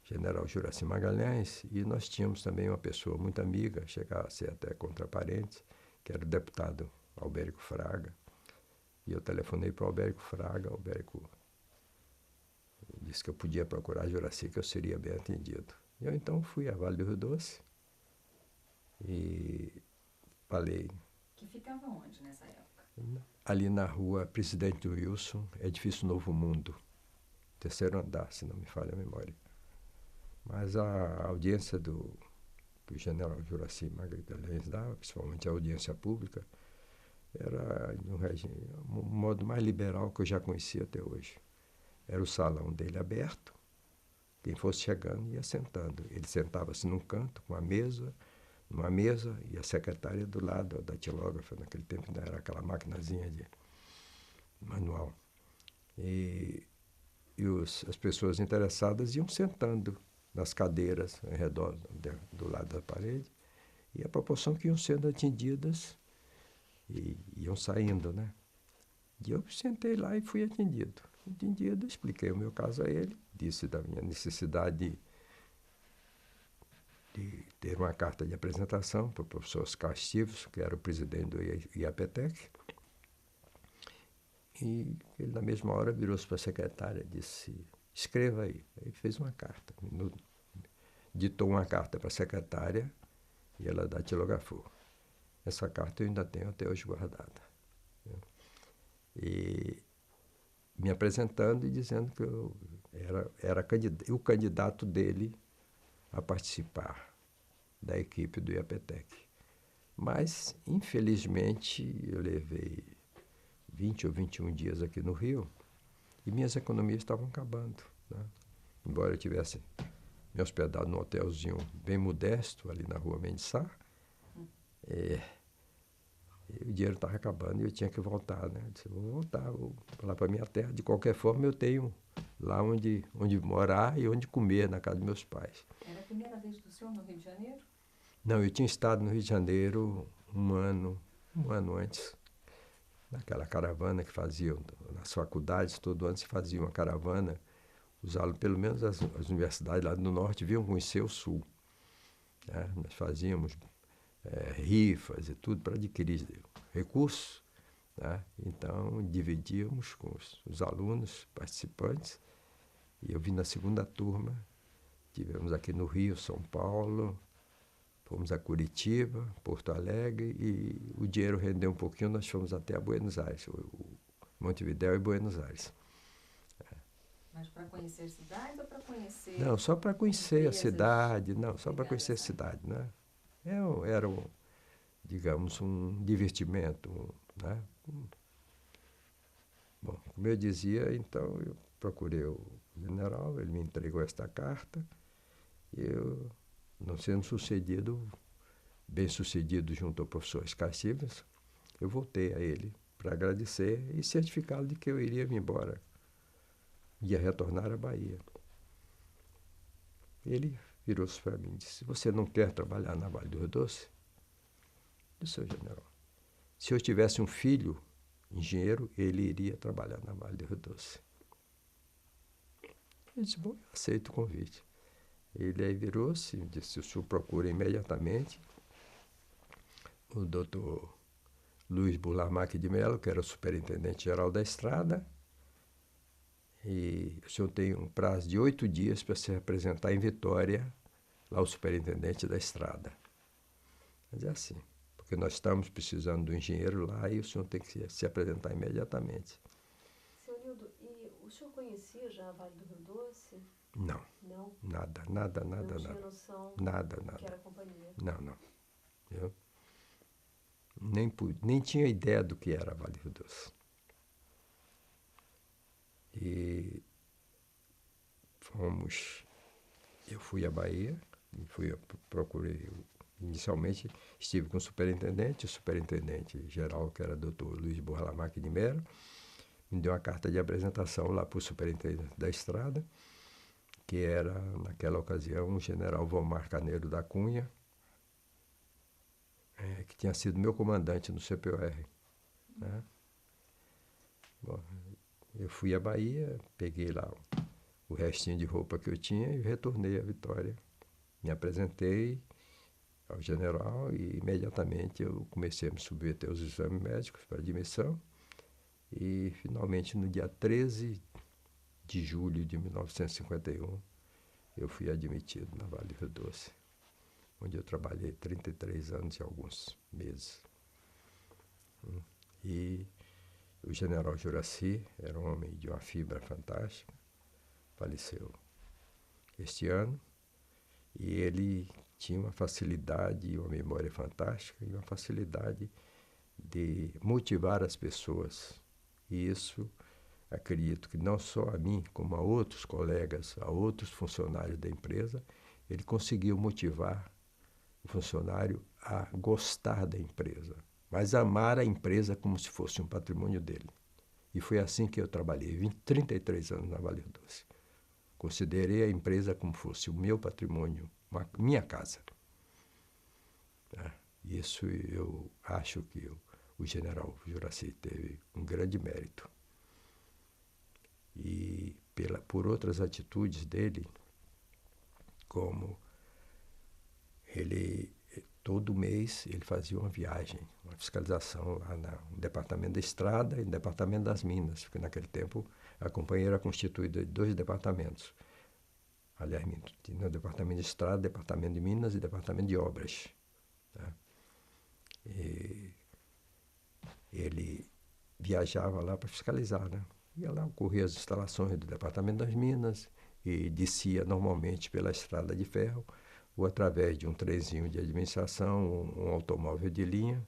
general Juraci Magalhães, e nós tínhamos também uma pessoa muito amiga, chegava a ser até contraparente, que era o deputado Albérico Fraga. E eu telefonei para o Albérico Fraga, o Albérico disse que eu podia procurar Juraci, que eu seria bem atendido. Eu então fui a Vale do Rio Doce e falei... Que ficava onde nessa época? Ali na rua Presidente Wilson, edifício Novo Mundo, terceiro andar, se não me falha a memória. Mas a audiência que o general Juraci Magalhães dava, principalmente a audiência pública, era de um modo mais liberal que eu já conhecia até hoje. Era o salão dele aberto, quem fosse chegando ia sentando. Ele sentava-se num canto, com numa mesa, e a secretária do lado, a datilógrafa, naquele tempo ainda era aquela maquinazinha de manual. E as pessoas interessadas iam sentando nas cadeiras ao redor, do lado da parede, e a proporção que iam sendo atendidas e iam saindo, né? E eu sentei lá e fui atendido. Entendido, expliquei o meu caso a ele, disse da minha necessidade de ter uma carta de apresentação para o professor Oscar Estivos, que era o presidente do IAPTEC. E ele, na mesma hora, virou-se para a secretária e disse, escreva aí. Aí fez uma carta, ditou uma carta para a secretária e ela datilografou. Essa carta eu ainda tenho até hoje guardada. E me apresentando e dizendo que eu era o candidato dele a participar da equipe do IAPTEC. Mas, infelizmente, eu levei 20 ou 21 dias aqui no Rio e minhas economias estavam acabando, né? Embora eu tivesse me hospedado num hotelzinho bem modesto, ali na rua Mendes Sá, o dinheiro estava acabando e eu tinha que voltar, né? Eu disse, vou voltar, vou lá para a minha terra. De qualquer forma, eu tenho lá onde morar e onde comer, na casa dos meus pais. Era a primeira vez do senhor no Rio de Janeiro? Não, eu tinha estado no Rio de Janeiro um ano antes, naquela caravana que faziam nas faculdades, todo ano se fazia uma caravana. Os alunos, pelo menos as universidades lá do norte, vinham conhecer o sul, né? Nós fazíamos rifas e tudo para adquirir recursos, né? Então dividíamos com os alunos participantes, e eu vim na segunda turma. Tivemos aqui no Rio, São Paulo, fomos a Curitiba, Porto Alegre, e o dinheiro rendeu um pouquinho, nós fomos até a Buenos Aires, Montevidéu e Buenos Aires. Mas para conhecer cidades ou para conhecer... Não, só para conhecer a cidade, não, só para conhecer a cidade, né? Era digamos, um divertimento, né? Bom, como eu dizia, então, eu procurei o general, ele me entregou esta carta, e eu, não sendo bem sucedido junto ao professor Oscar Estivos, eu voltei a ele para agradecer e certificá-lo de que eu iria me embora, ia retornar à Bahia. Ele virou-se para mim e disse, você não quer trabalhar na Vale do Rio Doce? Eu disse, seu general, se eu tivesse um filho engenheiro, ele iria trabalhar na Vale do Rio Doce. Eu disse, bom, eu aceito o convite. Ele aí virou-se e disse, o senhor procura imediatamente o doutor Luiz Burlamac de Mello, que era o superintendente-geral da estrada, e o senhor tem um prazo de 8 dias para se apresentar em Vitória, lá o superintendente da estrada. Mas é assim, porque nós estamos precisando do engenheiro lá e o senhor tem que se apresentar imediatamente. Seu Nildo, e o senhor conhecia já a Vale do Rio Doce? Não, Não? nada, Não tinha nada. noção Nada, do que nada. era a companhia? Não. Eu nem tinha ideia do que era a Vale do Rio Doce. E eu fui à Bahia, procurei, inicialmente estive com o superintendente geral, que era o doutor Luiz Borralamac de Mello, me deu uma carta de apresentação lá para o superintendente da estrada, que era, naquela ocasião, o general Vomar Carneiro da Cunha, que tinha sido meu comandante no CPOR. Né? Bom, eu fui à Bahia, peguei lá o restinho de roupa que eu tinha e retornei à Vitória. Me apresentei ao general e imediatamente eu comecei a me submeter aos exames médicos para admissão e finalmente no dia 13 de julho de 1951 eu fui admitido na Vale do Rio Doce, onde eu trabalhei 33 anos e alguns meses. E o general Juracy era um homem de uma fibra fantástica, faleceu este ano, e ele tinha uma facilidade e uma memória fantástica e uma facilidade de motivar as pessoas. E isso, acredito que não só a mim, como a outros colegas, a outros funcionários da empresa, ele conseguiu motivar o funcionário a gostar da empresa, mas amar a empresa como se fosse um patrimônio dele. E foi assim que eu trabalhei, 33 anos na Vale do Doce. Considerei a empresa como fosse o meu patrimônio, minha casa. Isso eu acho que o general Juracy teve um grande mérito. E por outras atitudes dele, como ele, todo mês, ele fazia uma viagem, uma fiscalização lá no departamento da estrada e no departamento das minas, porque naquele tempo a companhia era constituída de 2 departamentos. Aliás, tinha o departamento de estrada, departamento de minas e departamento de obras. Tá? E ele viajava lá para fiscalizar, né? Ia lá, ocorria as instalações do departamento das minas e descia normalmente pela estrada de ferro ou através de um trenzinho de administração, um automóvel de linha.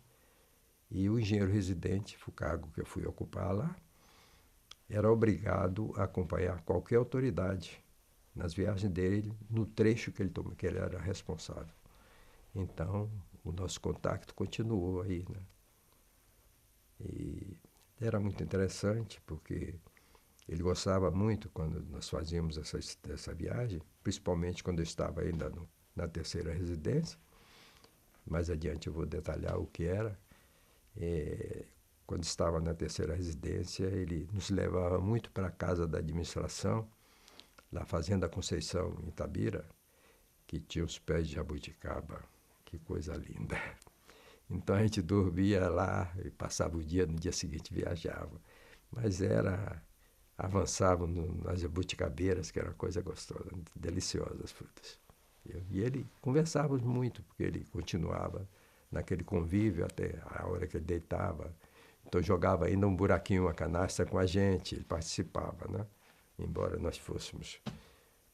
E o engenheiro residente, o cargo que eu fui ocupar lá, era obrigado a acompanhar qualquer autoridade nas viagens dele, no trecho que ele era responsável. Então, o nosso contato continuou aí, né? E era muito interessante, porque ele gostava muito quando nós fazíamos essa viagem, principalmente quando eu estava ainda na terceira residência. Mais adiante eu vou detalhar o que era. Quando estava na terceira residência, ele nos levava muito para a casa da administração, na Fazenda Conceição, em Itabira, que tinha os pés de jabuticaba. Que coisa linda. Então a gente dormia lá e passava o dia, no dia seguinte viajava. Mas avançava nas jabuticabeiras, que era uma coisa gostosa, deliciosa as frutas. E ele conversávamos muito, porque ele continuava naquele convívio até a hora que ele deitava. Então jogava ainda um buraquinho, uma canastra com a gente, ele participava, né? Embora nós fôssemos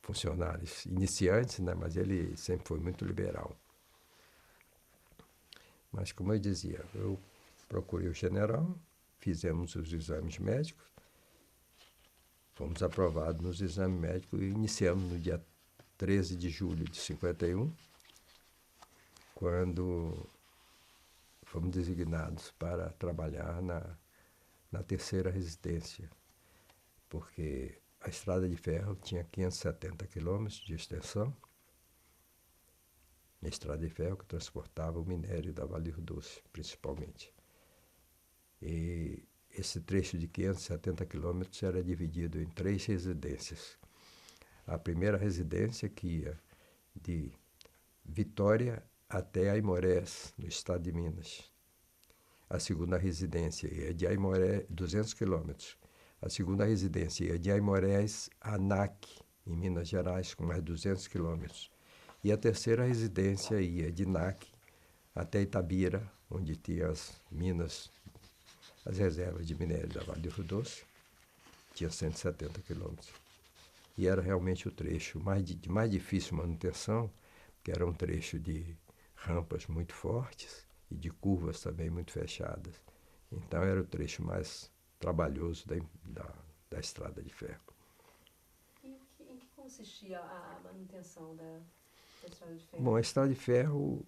funcionários iniciantes, né? Mas ele sempre foi muito liberal. Mas, como eu dizia, eu procurei o general, fizemos os exames médicos, fomos aprovados nos exames médicos e iniciamos no dia 13 de julho de 51, quando fomos designados para trabalhar na terceira residência, porque a estrada de ferro tinha 570 quilômetros de extensão, a estrada de ferro que transportava o minério da Vale do Rio Doce, principalmente. E esse trecho de 570 quilômetros era dividido em 3 residências. A primeira residência, que ia de Vitória até Aimorés, no estado de Minas. A segunda residência ia de Aimorés, 200 quilômetros. A segunda residência ia de Aimorés a ANAC, em Minas Gerais, com mais 200 quilômetros. E a terceira residência ia de NAC até Itabira, onde tinha as minas, as reservas de minério da Vale do Rio Doce. Tinha 170 quilômetros. E era realmente o trecho de mais difícil manutenção, que era um trecho de rampas muito fortes e de curvas também muito fechadas. Então era o trecho mais trabalhoso da estrada de ferro. E em que consistia a manutenção da estrada de ferro? Bom, a estrada de ferro,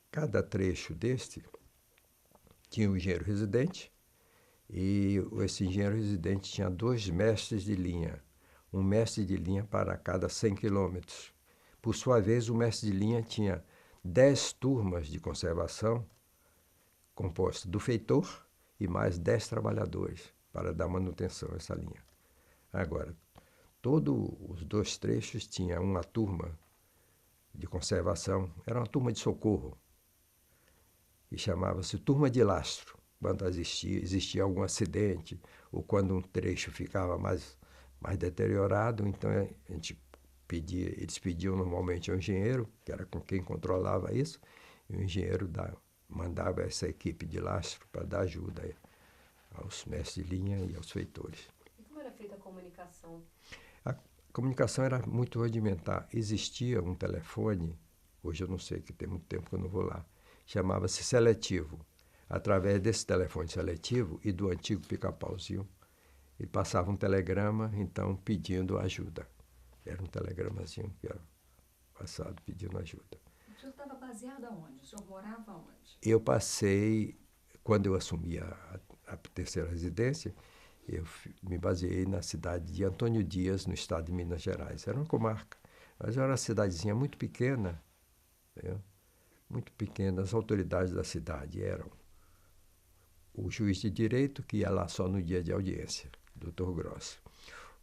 cada trecho deste tinha um engenheiro residente, e esse engenheiro residente tinha 2 mestres de linha, um mestre de linha para cada 100 quilômetros. Por sua vez, o mestre de linha tinha 10 turmas de conservação, composta do feitor e mais 10 trabalhadores para dar manutenção a essa linha. Agora, todos os 2 trechos tinha uma turma de conservação, era uma turma de socorro, e chamava-se turma de lastro. Quando existia algum acidente, ou quando um trecho ficava mais deteriorado, então eles pediam normalmente ao engenheiro, que era com quem controlava isso, e o engenheiro mandava essa equipe de lastro para dar ajuda aos mestres de linha e aos feitores. E como era feita a comunicação? A comunicação era muito rudimentar. Existia um telefone, hoje eu não sei, que tem muito tempo que eu não vou lá, chamava-se seletivo. Através desse telefone seletivo e do antigo pica-pauzinho, ele passava um telegrama, então, pedindo ajuda. Era um telegramazinho que era passado pedindo ajuda. O senhor estava baseado aonde? O senhor morava aonde? Eu passei, quando eu assumi a terceira residência, eu me baseei na cidade de Antônio Dias, no estado de Minas Gerais. Era uma comarca, mas era uma cidadezinha muito pequena, entendeu? Muito pequena. As autoridades da cidade eram o juiz de direito, que ia lá só no dia de audiência, Dr. Gross.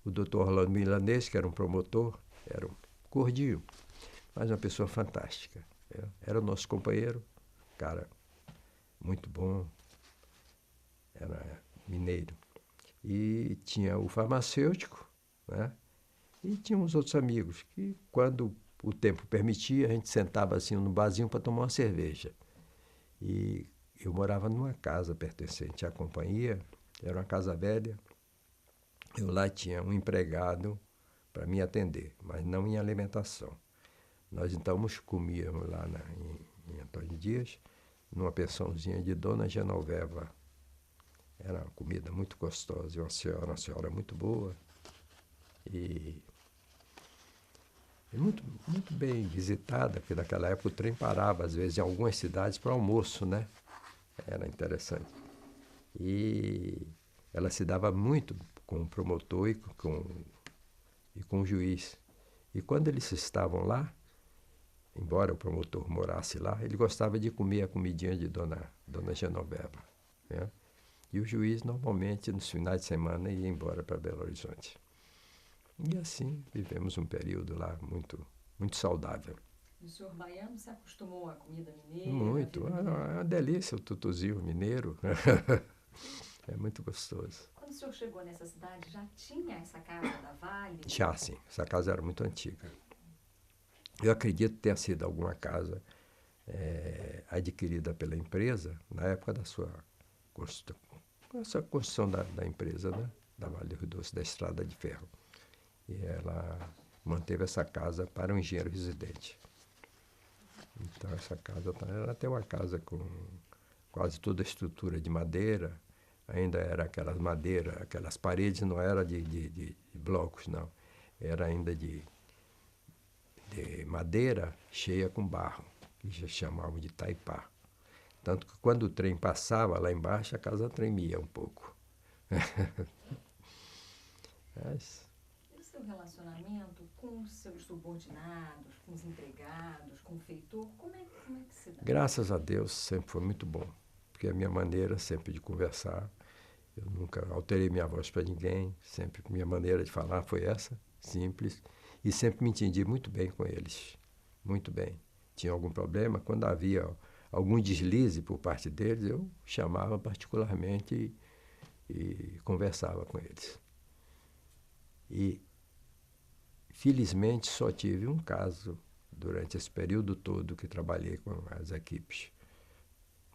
O Dr. Orlando Milanês, que era um promotor, era um gordinho, mas uma pessoa fantástica. Era o nosso companheiro, cara muito bom, era mineiro. E tinha o farmacêutico, né? E tinha uns outros amigos que, quando o tempo permitia, a gente sentava assim no barzinho para tomar uma cerveja. E eu morava numa casa pertencente à companhia, era uma casa velha. Eu lá tinha um empregado para me atender, mas não em alimentação. Nós então comíamos lá em Antônio Dias, numa pensãozinha de Dona Genoveva. Era uma comida muito gostosa, uma senhora muito boa e muito, muito bem visitada, porque naquela época o trem parava, às vezes, em algumas cidades para almoço, né? Era interessante. E ela se dava muito com o promotor e com o juiz. E quando eles estavam lá, embora o promotor morasse lá, ele gostava de comer a comidinha de Dona Genoveva, né? E o juiz, normalmente, nos finais de semana, ia embora para Belo Horizonte. E assim, vivemos um período lá muito, muito saudável. E o senhor baiano se acostumou à comida mineira? Muito. É uma delícia o tutuzinho mineiro. É muito gostoso. Quando o senhor chegou nessa cidade, já tinha essa casa da Vale? Já, sim. Essa casa era muito antiga. Eu acredito que tenha sido alguma casa adquirida pela empresa na época da sua construção da empresa, né? Da Vale do Rio Doce, da Estrada de Ferro. E ela manteve essa casa para um engenheiro residente. Então, essa casa ela tem uma casa com quase toda a estrutura de madeira. Ainda era aquelas madeiras, aquelas paredes não eram de blocos, não. Era ainda de madeira cheia com barro, que já chamavam de taipá. Tanto que quando o trem passava lá embaixo, a casa tremia um pouco. Mas, e o seu relacionamento com os seus subordinados, com os empregados, com o feitor, como é que se dá? graças a Deus, sempre foi muito bom. Porque a minha maneira sempre de conversar, eu nunca alterei minha voz para ninguém, sempre minha maneira de falar foi essa, simples, e sempre me entendi muito bem com eles, muito bem. Tinha algum problema, quando havia algum deslize por parte deles, eu chamava particularmente e conversava com eles. E, felizmente, só tive um caso durante esse período todo que trabalhei com as equipes.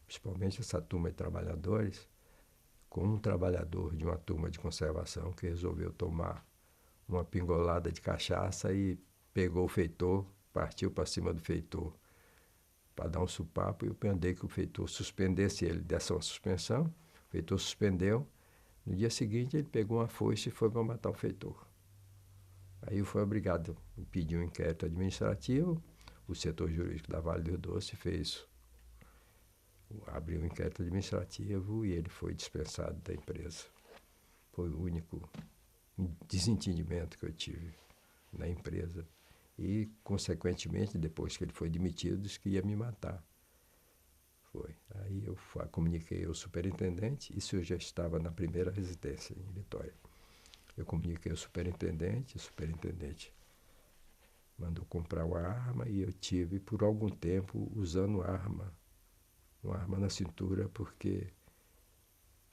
principalmente essa turma de trabalhadores, com um trabalhador de uma turma de conservação que resolveu tomar uma pingolada de cachaça e pegou o feitor, partiu para cima do feitor para dar um supapo, e eu mandei que o feitor suspendesse ele, desse uma suspensão. O feitor suspendeu. No dia seguinte ele pegou uma foice e foi para matar o feitor. Aí eu fui obrigado a pedir um inquérito administrativo. O setor jurídico da Vale do Rio Doce abriu um inquérito administrativo e ele foi dispensado da empresa. Foi o único desentendimento que eu tive na empresa. E, consequentemente, depois que ele foi demitido, disse que ia me matar. Foi. Aí eu comuniquei ao superintendente, isso eu já estava na primeira residência em Vitória. Eu comuniquei ao superintendente, o superintendente mandou comprar uma arma e eu tive, por algum tempo, usando uma arma na cintura, porque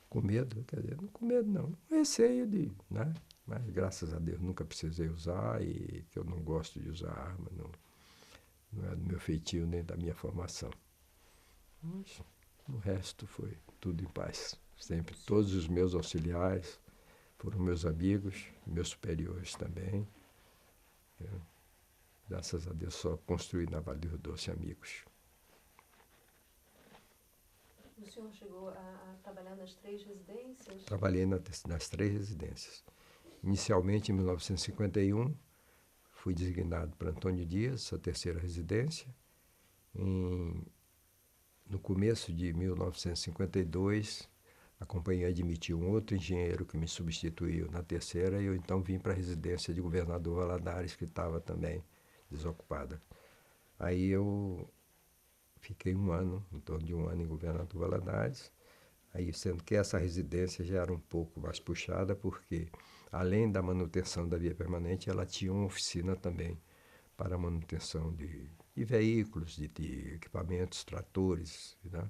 com medo, quer dizer, não com medo não, receio de, né? Mas graças a Deus nunca precisei usar, e que eu não gosto de usar arma, não é do meu feitio nem da minha formação. Mas o resto foi tudo em paz. Sempre todos os meus auxiliares foram meus amigos, meus superiores também. Graças a Deus só construí na Vale do Rio Doce amigos. O senhor chegou a trabalhar nas 3 residências? Trabalhei nas 3 residências. Inicialmente, em 1951, fui designado para Antônio Dias, a 3ª residência. No começo de 1952, a companhia admitiu um outro engenheiro que me substituiu na 3ª, e eu então vim para a residência de Governador Valadares, que estava também desocupada. Aí eu fiquei em torno de um ano em Governador Valadares, aí sendo que essa residência já era um pouco mais puxada, porque além da manutenção da via permanente, ela tinha uma oficina também para a manutenção de veículos, de equipamentos, tratores, né?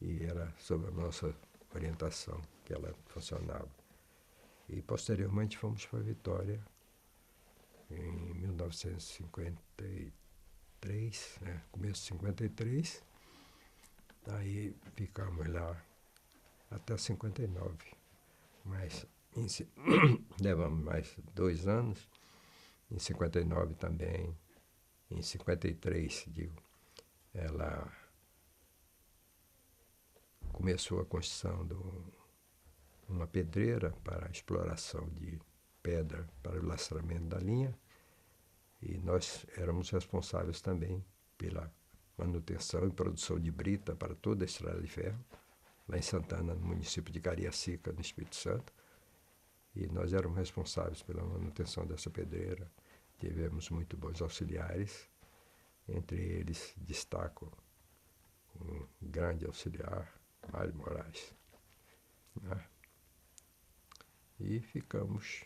E era sob a nossa orientação que ela funcionava. E posteriormente fomos para Vitória em 1953, né? Começo de 53, daí ficamos lá até 59, mas levamos mais 2 anos, em 59 também, em 53, ela começou a construção de uma pedreira para a exploração de pedra para o lastramento da linha, e nós éramos responsáveis também pela manutenção e produção de brita para toda a estrada de ferro, lá em Santana, no município de Cariacica, no Espírito Santo, e nós éramos responsáveis pela manutenção dessa pedreira. Tivemos muito bons auxiliares, entre eles destaco um grande auxiliar, Mário Moraes, né? E ficamos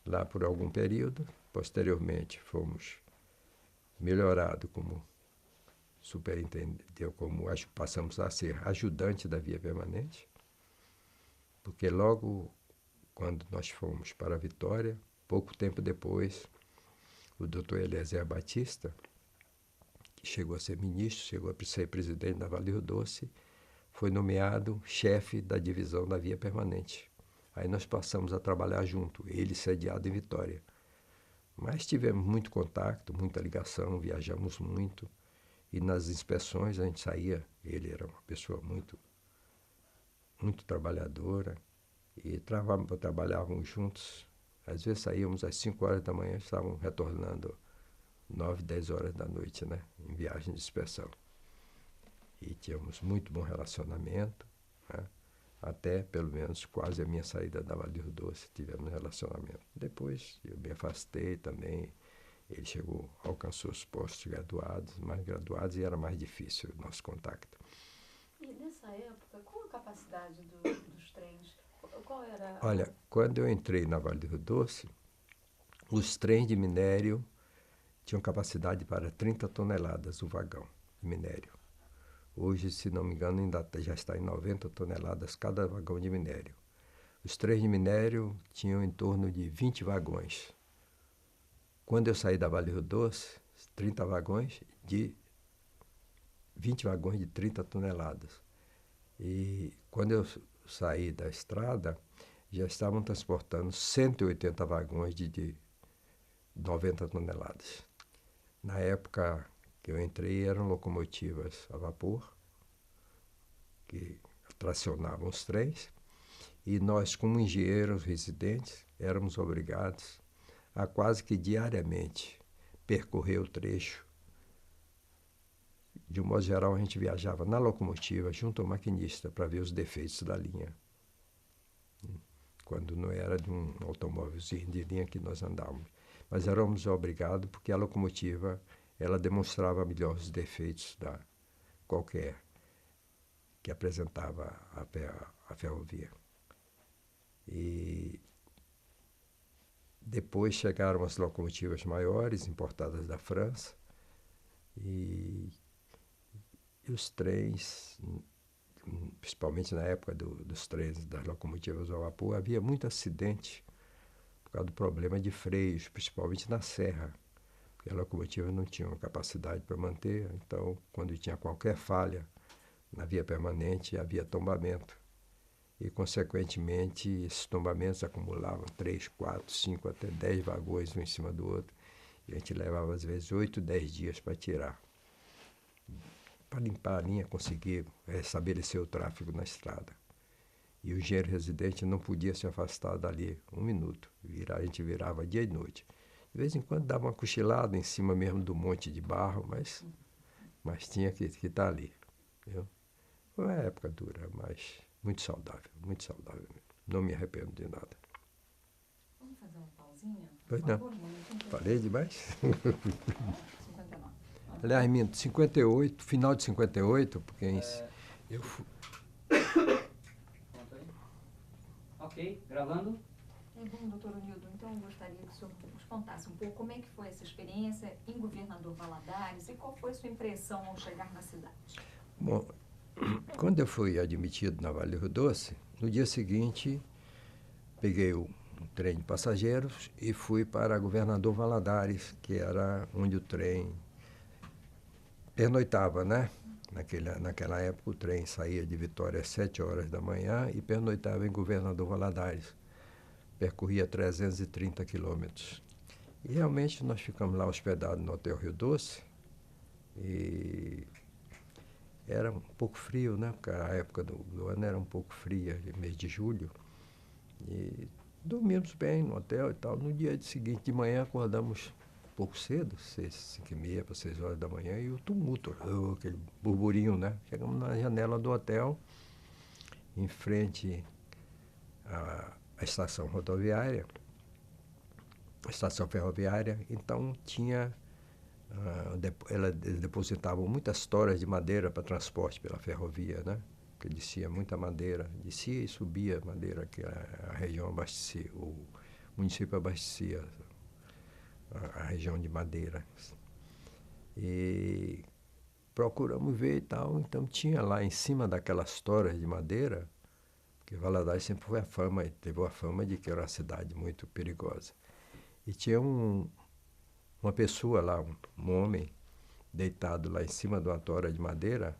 lá por algum período. Posteriormente fomos melhorados como superintendente, passamos a ser ajudante da via permanente, porque logo quando nós fomos para a Vitória, pouco tempo depois, o Dr. Eliezer Batista, que chegou a ser ministro, chegou a ser presidente da Vale do Rio Doce, foi nomeado chefe da divisão da via permanente. Aí nós passamos a trabalhar junto, ele sediado em Vitória. Mas tivemos muito contato, muita ligação, viajamos muito, e nas inspeções a gente saía, ele era uma pessoa muito trabalhadora, e trabalhávamos juntos. Às vezes saíamos às 5 horas da manhã, estávamos retornando 9, 10 horas da noite, né, em viagem de inspeção. E tínhamos muito bom relacionamento, né, até pelo menos quase a minha saída da Vale do Rio Doce, tivemos relacionamento. Depois eu me afastei também, ele alcançou os postos mais graduados, e era mais difícil o nosso contato. E nessa época, qual a capacidade dos trens? Qual era Olha, quando eu entrei na Vale do Rio Doce, os trens de minério tinham capacidade para 30 toneladas o vagão de minério. Hoje, se não me engano, ainda já está em 90 toneladas cada vagão de minério. Os trens de minério tinham em torno de 20 vagões. Quando eu saí da Vale do Rio Doce, 20 vagões de 30 toneladas. E quando eu saí da estrada, já estavam transportando 180 vagões de 90 toneladas. Na época que eu entrei, eram locomotivas a vapor, que tracionavam os trens, e nós, como engenheiros residentes, éramos obrigados a quase que diariamente percorrer o trecho. De um modo geral, a gente viajava na locomotiva junto ao maquinista para ver os defeitos da linha, quando não era de um automóvelzinho de linha que nós andávamos. Mas éramos obrigados porque a locomotiva ela demonstrava melhor os defeitos da qualquer que apresentava a ferrovia. E depois chegaram as locomotivas maiores, importadas da França, e os trens, principalmente na época dos trens das locomotivas a vapor, havia muito acidente por causa do problema de freios, principalmente na serra, porque a locomotiva não tinha uma capacidade para manter, então quando tinha qualquer falha na via permanente, havia tombamento. E, consequentemente, esses tombamentos acumulavam 3, 4, 5, até 10 vagões um em cima do outro. E a gente levava, às vezes, 8, 10 dias para tirar. Para limpar a linha, conseguir restabelecer o tráfego na estrada. E o engenheiro residente não podia se afastar dali um minuto. A gente virava dia e noite. De vez em quando dava uma cochilada em cima mesmo do monte de barro, mas tinha que estar ali. Viu? Foi uma época dura, mas muito saudável mesmo. Não me arrependo de nada. Vamos fazer uma pausinha? Pois Por não. favor, um minutinho. Falei demais? 59. Aliás, minto, 58, final de 58, porque eu fui... Pronto aí? Ok, gravando. É bom, doutor Onildo, então eu gostaria que o senhor nos contasse um pouco como é que foi essa experiência em Governador Valadares e qual foi a sua impressão ao chegar na cidade. Bom, quando eu fui admitido na Vale do Rio Doce, no dia seguinte, peguei um trem de passageiros e fui para Governador Valadares, que era onde o trem pernoitava, né? Naquela época o trem saía de Vitória às 7 horas da manhã e pernoitava em Governador Valadares. Percorria 330 quilômetros. E realmente nós ficamos lá hospedados no Hotel Rio Doce e era um pouco frio, né? Porque a época do ano era um pouco fria, mês de julho. E dormimos bem no hotel e tal. No dia seguinte de manhã acordamos um pouco cedo, 5h30 para 6 horas da manhã, e o tumulto, aquele burburinho, né? Chegamos na janela do hotel, em frente à estação rodoviária, a estação ferroviária, então tinha... eles depositavam muitas toras de madeira para transporte pela ferrovia, né? Porque descia muita madeira, descia e subia madeira, que a região abastecia, o município abastecia a região de madeira. E procuramos ver e tal, então tinha lá em cima daquelas toras de madeira, porque Valadares sempre teve a fama de que era uma cidade muito perigosa. E tinha uma pessoa lá, um homem, deitado lá em cima de uma tora de madeira,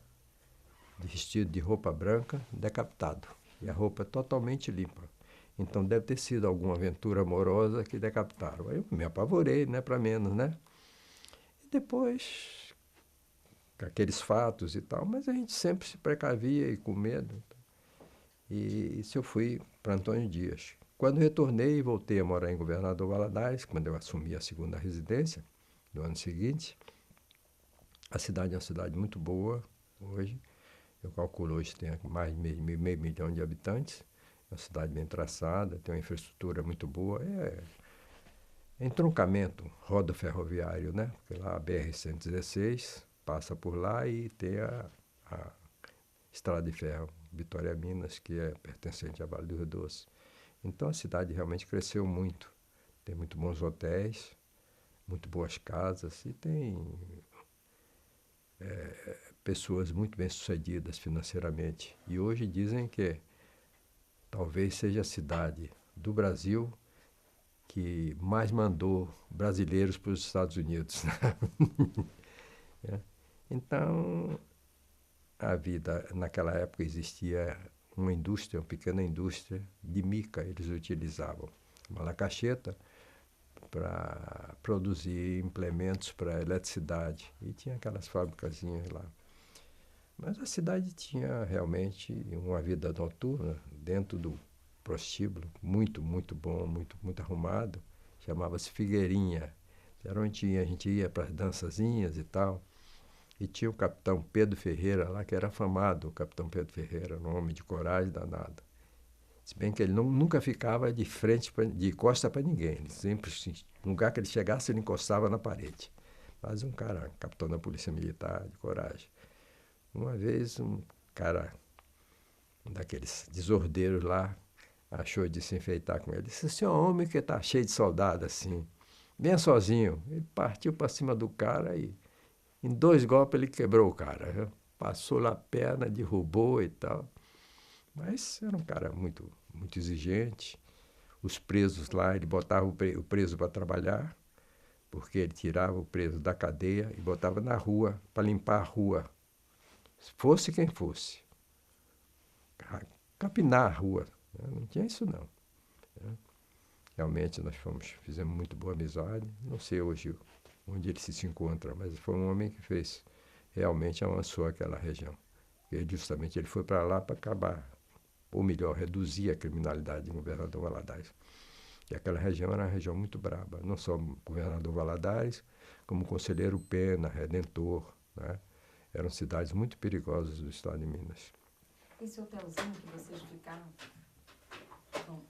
vestido de roupa branca, decapitado. E a roupa totalmente limpa. Então deve ter sido alguma aventura amorosa que decapitaram. Aí eu me apavorei, né, para menos, né? E depois, com aqueles fatos e tal, mas a gente sempre se precavia e com medo. E isso eu fui para Antônio Dias. Quando retornei e voltei a morar em Governador Valadares, quando eu assumi a segunda residência, no ano seguinte, a cidade é uma cidade muito boa hoje. Eu calculo hoje tem mais de meio milhão de habitantes. É uma cidade bem traçada, tem uma infraestrutura muito boa. É entroncamento rodoferroviário, né? Porque lá a BR-116 passa por lá e tem a estrada de ferro Vitória-Minas, que é pertencente à Vale do Rio Doce. Então a cidade realmente cresceu muito. Tem muito bons hotéis, muito boas casas e tem pessoas muito bem-sucedidas financeiramente. E hoje dizem que talvez seja a cidade do Brasil que mais mandou brasileiros para os Estados Unidos. Então, a vida, naquela época existia uma indústria, uma pequena indústria de mica, eles utilizavam Malacacheta para produzir implementos para eletricidade. E tinha aquelas fábricazinhas lá. Mas a cidade tinha realmente uma vida noturna dentro do prostíbulo, muito, muito bom, muito, muito arrumado. Chamava-se Figueirinha. Era onde a gente ia para as dançazinhas e tal. E tinha o capitão Pedro Ferreira lá, que era afamado. O capitão Pedro Ferreira, um homem de coragem danada. Se bem que ele nunca ficava de frente, de costa para ninguém. Ele sempre, no lugar que ele chegasse, ele encostava na parede. Mas um cara, capitão da Polícia Militar, de coragem. Uma vez, um cara, um daqueles desordeiros lá, achou de se enfeitar com ele. Disse, esse é um homem que está cheio de soldado assim, bem sozinho. Ele partiu para cima do cara e em 2 golpes ele quebrou o cara. Viu? Passou lá a perna, derrubou e tal. Mas era um cara muito, muito exigente. Os presos lá, ele botava o preso para trabalhar, porque ele tirava o preso da cadeia e botava na rua para limpar a rua. Fosse quem fosse. Capinar a rua. Não tinha isso, não. Realmente nós fizemos muito boa amizade. Não sei hoje onde ele se encontra, mas foi um homem que realmente avançou aquela região. E justamente ele foi para lá para acabar, ou melhor, reduzir a criminalidade em Governador Valadares. E aquela região era uma região muito braba. Não só Governador Valadares, como Conselheiro Pena, Redentor, né? Eram cidades muito perigosas do estado de Minas. Esse hotelzinho que vocês ficaram,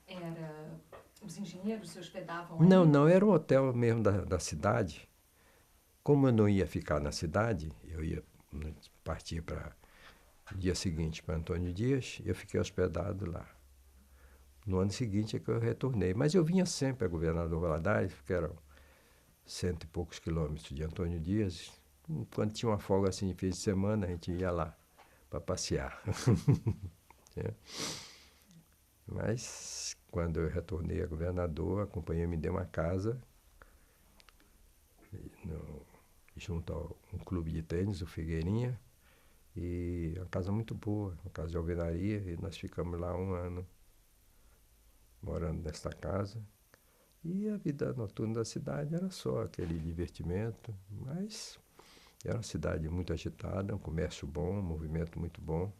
era... Os engenheiros se hospedavam aí? Não, era um hotel mesmo da cidade. Como eu não ia ficar na cidade, eu ia partir para o dia seguinte para Antônio Dias, eu fiquei hospedado lá. No ano seguinte é que eu retornei. Mas eu vinha sempre a Governador Valadares, porque eram 100 e poucos quilômetros de Antônio Dias. Quando tinha uma folga assim de fim de semana, a gente ia lá para passear. Mas quando eu retornei a governador, a companhia me deu uma casa junto a um clube de tênis, o Figueirinha, e uma casa muito boa, uma casa de alvenaria, e nós ficamos lá 1 ano morando nesta casa. E a vida noturna da cidade era só aquele divertimento, mas era uma cidade muito agitada, um comércio bom, um movimento muito bom,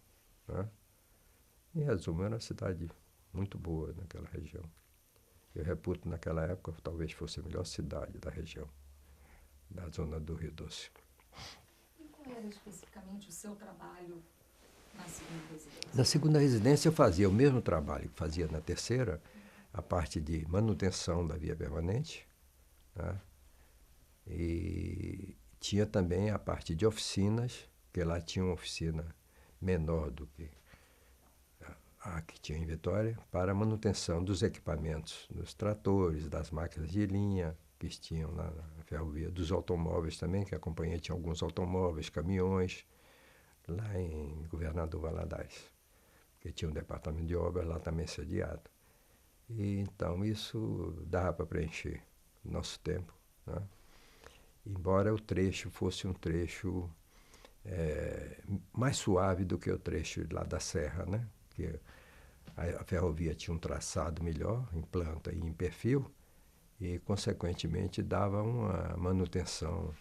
né? Em resumo, era uma cidade muito boa naquela região. Eu reputo, naquela época, talvez fosse a melhor cidade da região, da zona do Rio Doce. E qual era especificamente o seu trabalho na segunda residência? Na segunda residência eu fazia o mesmo trabalho que fazia na terceira, a parte de manutenção da via permanente, né? E tinha também a parte de oficinas, porque lá tinha uma oficina menor do que a que tinha em Vitória, para a manutenção dos equipamentos, dos tratores, das máquinas de linha que tinham lá na ferrovia, dos automóveis também, que a companhia tinha alguns automóveis, caminhões, lá em Governador Valadares, porque tinha um departamento de obras lá também sediado. E então isso dava para preencher nosso tempo, né? Embora o trecho fosse um trecho mais suave do que o trecho lá da Serra, né? Que a ferrovia tinha um traçado melhor, em planta e em perfil, e, consequentemente, dava uma manutenção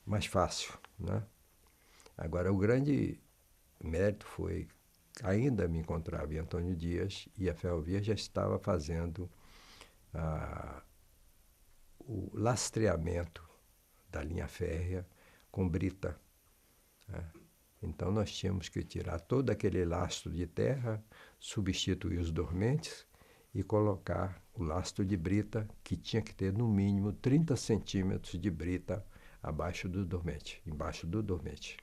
mais fácil, né? Agora, o grande mérito foi, ainda me encontrava em Antônio Dias, e a ferrovia já estava fazendo o lastreamento da linha férrea com brita, né? Então, nós tínhamos que tirar todo aquele lastro de terra, substituir os dormentes e colocar o lastro de brita, que tinha que ter, no mínimo, 30 centímetros de brita abaixo do dormente, embaixo do dormente,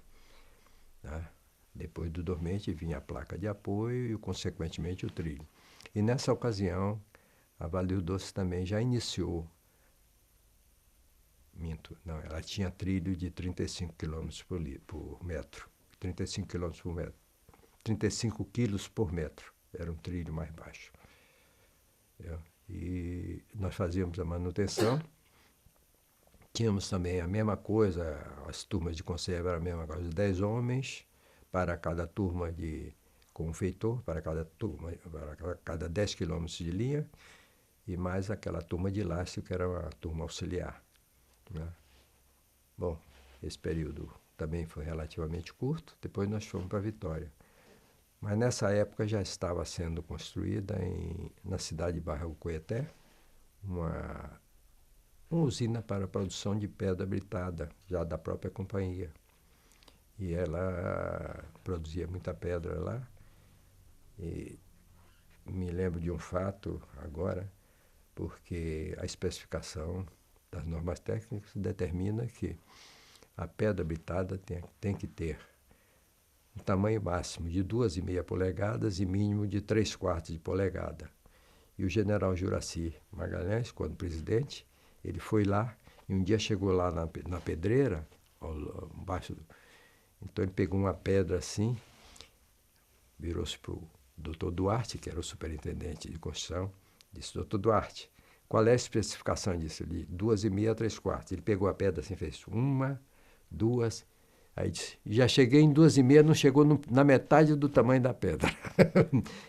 né? Depois do dormente vinha a placa de apoio e, consequentemente, o trilho. E, nessa ocasião, a Vale do Doce também já iniciou. Não, ela tinha trilho de 35 km por metro. 35 km por metro. 35 quilos por metro. Era um trilho mais baixo. E nós fazíamos a manutenção. Tínhamos também a mesma coisa, as turmas de conserva eram a mesma coisa, 10 homens para cada turma de confeitor, para cada 10 quilômetros de linha, e mais aquela turma de lastro, que era uma turma auxiliar, né? Bom, esse período também foi relativamente curto, depois nós fomos para Vitória. Mas nessa época já estava sendo construída na cidade de Barra do Coeté uma usina para a produção de pedra britada, já da própria companhia. E ela produzia muita pedra lá. E me lembro de um fato agora, porque a especificação das normas técnicas determina que a pedra britada tem que ter um tamanho máximo de 2,5 polegadas e mínimo de 3/4 de polegada. E o general Juraci Magalhães, quando presidente, ele foi lá e um dia chegou lá na pedreira, embaixo, então ele pegou uma pedra assim, virou-se para o doutor Duarte, que era o superintendente de construção, disse: doutor Duarte, qual é a especificação disso? Ele, 2,5 a 3/4. Ele pegou a pedra assim, fez 1, 2, aí disse: já cheguei em 2,5, não chegou na metade do tamanho da pedra.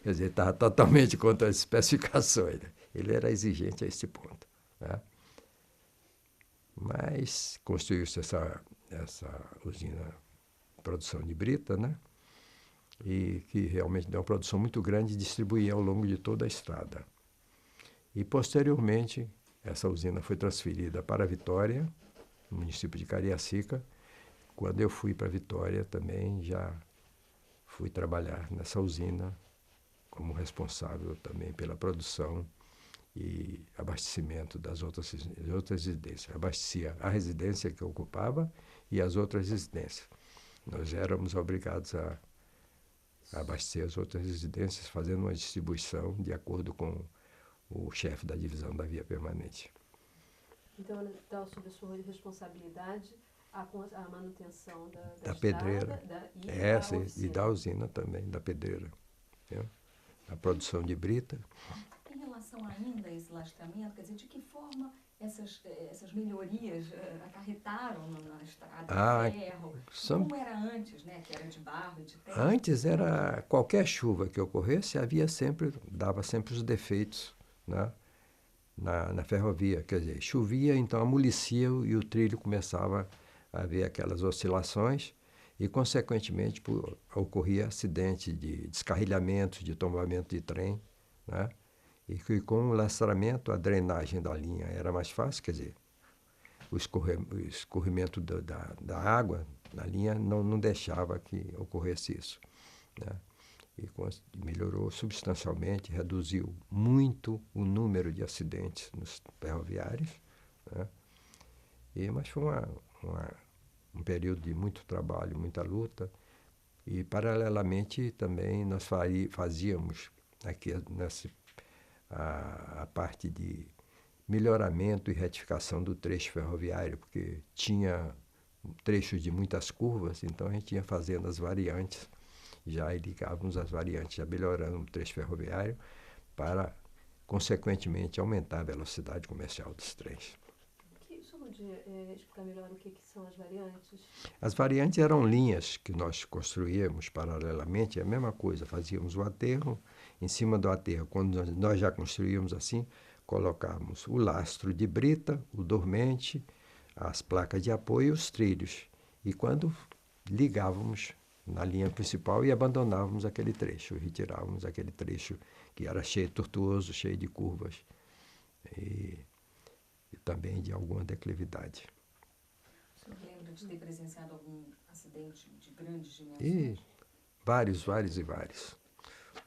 Quer dizer, ele estava totalmente contra as especificações, né? Ele era exigente a esse ponto, né? Mas construiu-se essa usina de produção de brita, né? E que realmente deu uma produção muito grande e distribuía ao longo de toda a estrada. E, posteriormente, essa usina foi transferida para Vitória, no município de Cariacica. Quando eu fui para Vitória também já fui trabalhar nessa usina como responsável também pela produção e abastecimento das outras residências. Abastecia a residência que eu ocupava e as outras residências. Nós éramos obrigados a abastecer as outras residências, fazendo uma distribuição de acordo com o chefe da divisão da via permanente. Então, sob a sua responsabilidade, a manutenção da pedreira, estrada e da usina também, da pedreira, né? A produção de brita. Em relação ainda a esse lastramento, quer dizer, de que forma essas melhorias acarretaram na estrada de ferro? Como era antes, né? Que era de barro e de terra? Antes era qualquer chuva que ocorresse, dava sempre os defeitos, né? Na ferrovia. Quer dizer, chovia, então amolecia e o trilho começava a haver aquelas oscilações e, consequentemente, ocorria acidente de descarrilhamento, de tombamento de trem, né? E que com o lastramento, a drenagem da linha era mais fácil, quer dizer, o escorrimento da água na linha não deixava que ocorresse isso, né? E melhorou substancialmente, reduziu muito o número de acidentes nos ferroviários, né? Mas foi um período de muito trabalho, muita luta. E, paralelamente, também nós fazíamos aqui a parte de melhoramento e retificação do trecho ferroviário, porque tinha trechos de muitas curvas, então a gente ia fazendo as variantes, já ligávamos as variantes, já melhorando o trecho ferroviário para, consequentemente, aumentar a velocidade comercial dos trens. Só podia explicar melhor o que são as variantes? As variantes eram linhas que nós construíamos paralelamente, a mesma coisa, fazíamos o aterro, em cima do aterro, quando nós já construíamos assim, colocávamos o lastro de brita, o dormente, as placas de apoio e os trilhos. E quando ligávamos na linha principal e abandonávamos aquele trecho, retirávamos aquele trecho que era tortuoso, cheio de curvas e também de alguma declividade. O senhor lembra de ter presenciado algum acidente de grandes dimensões? E vários.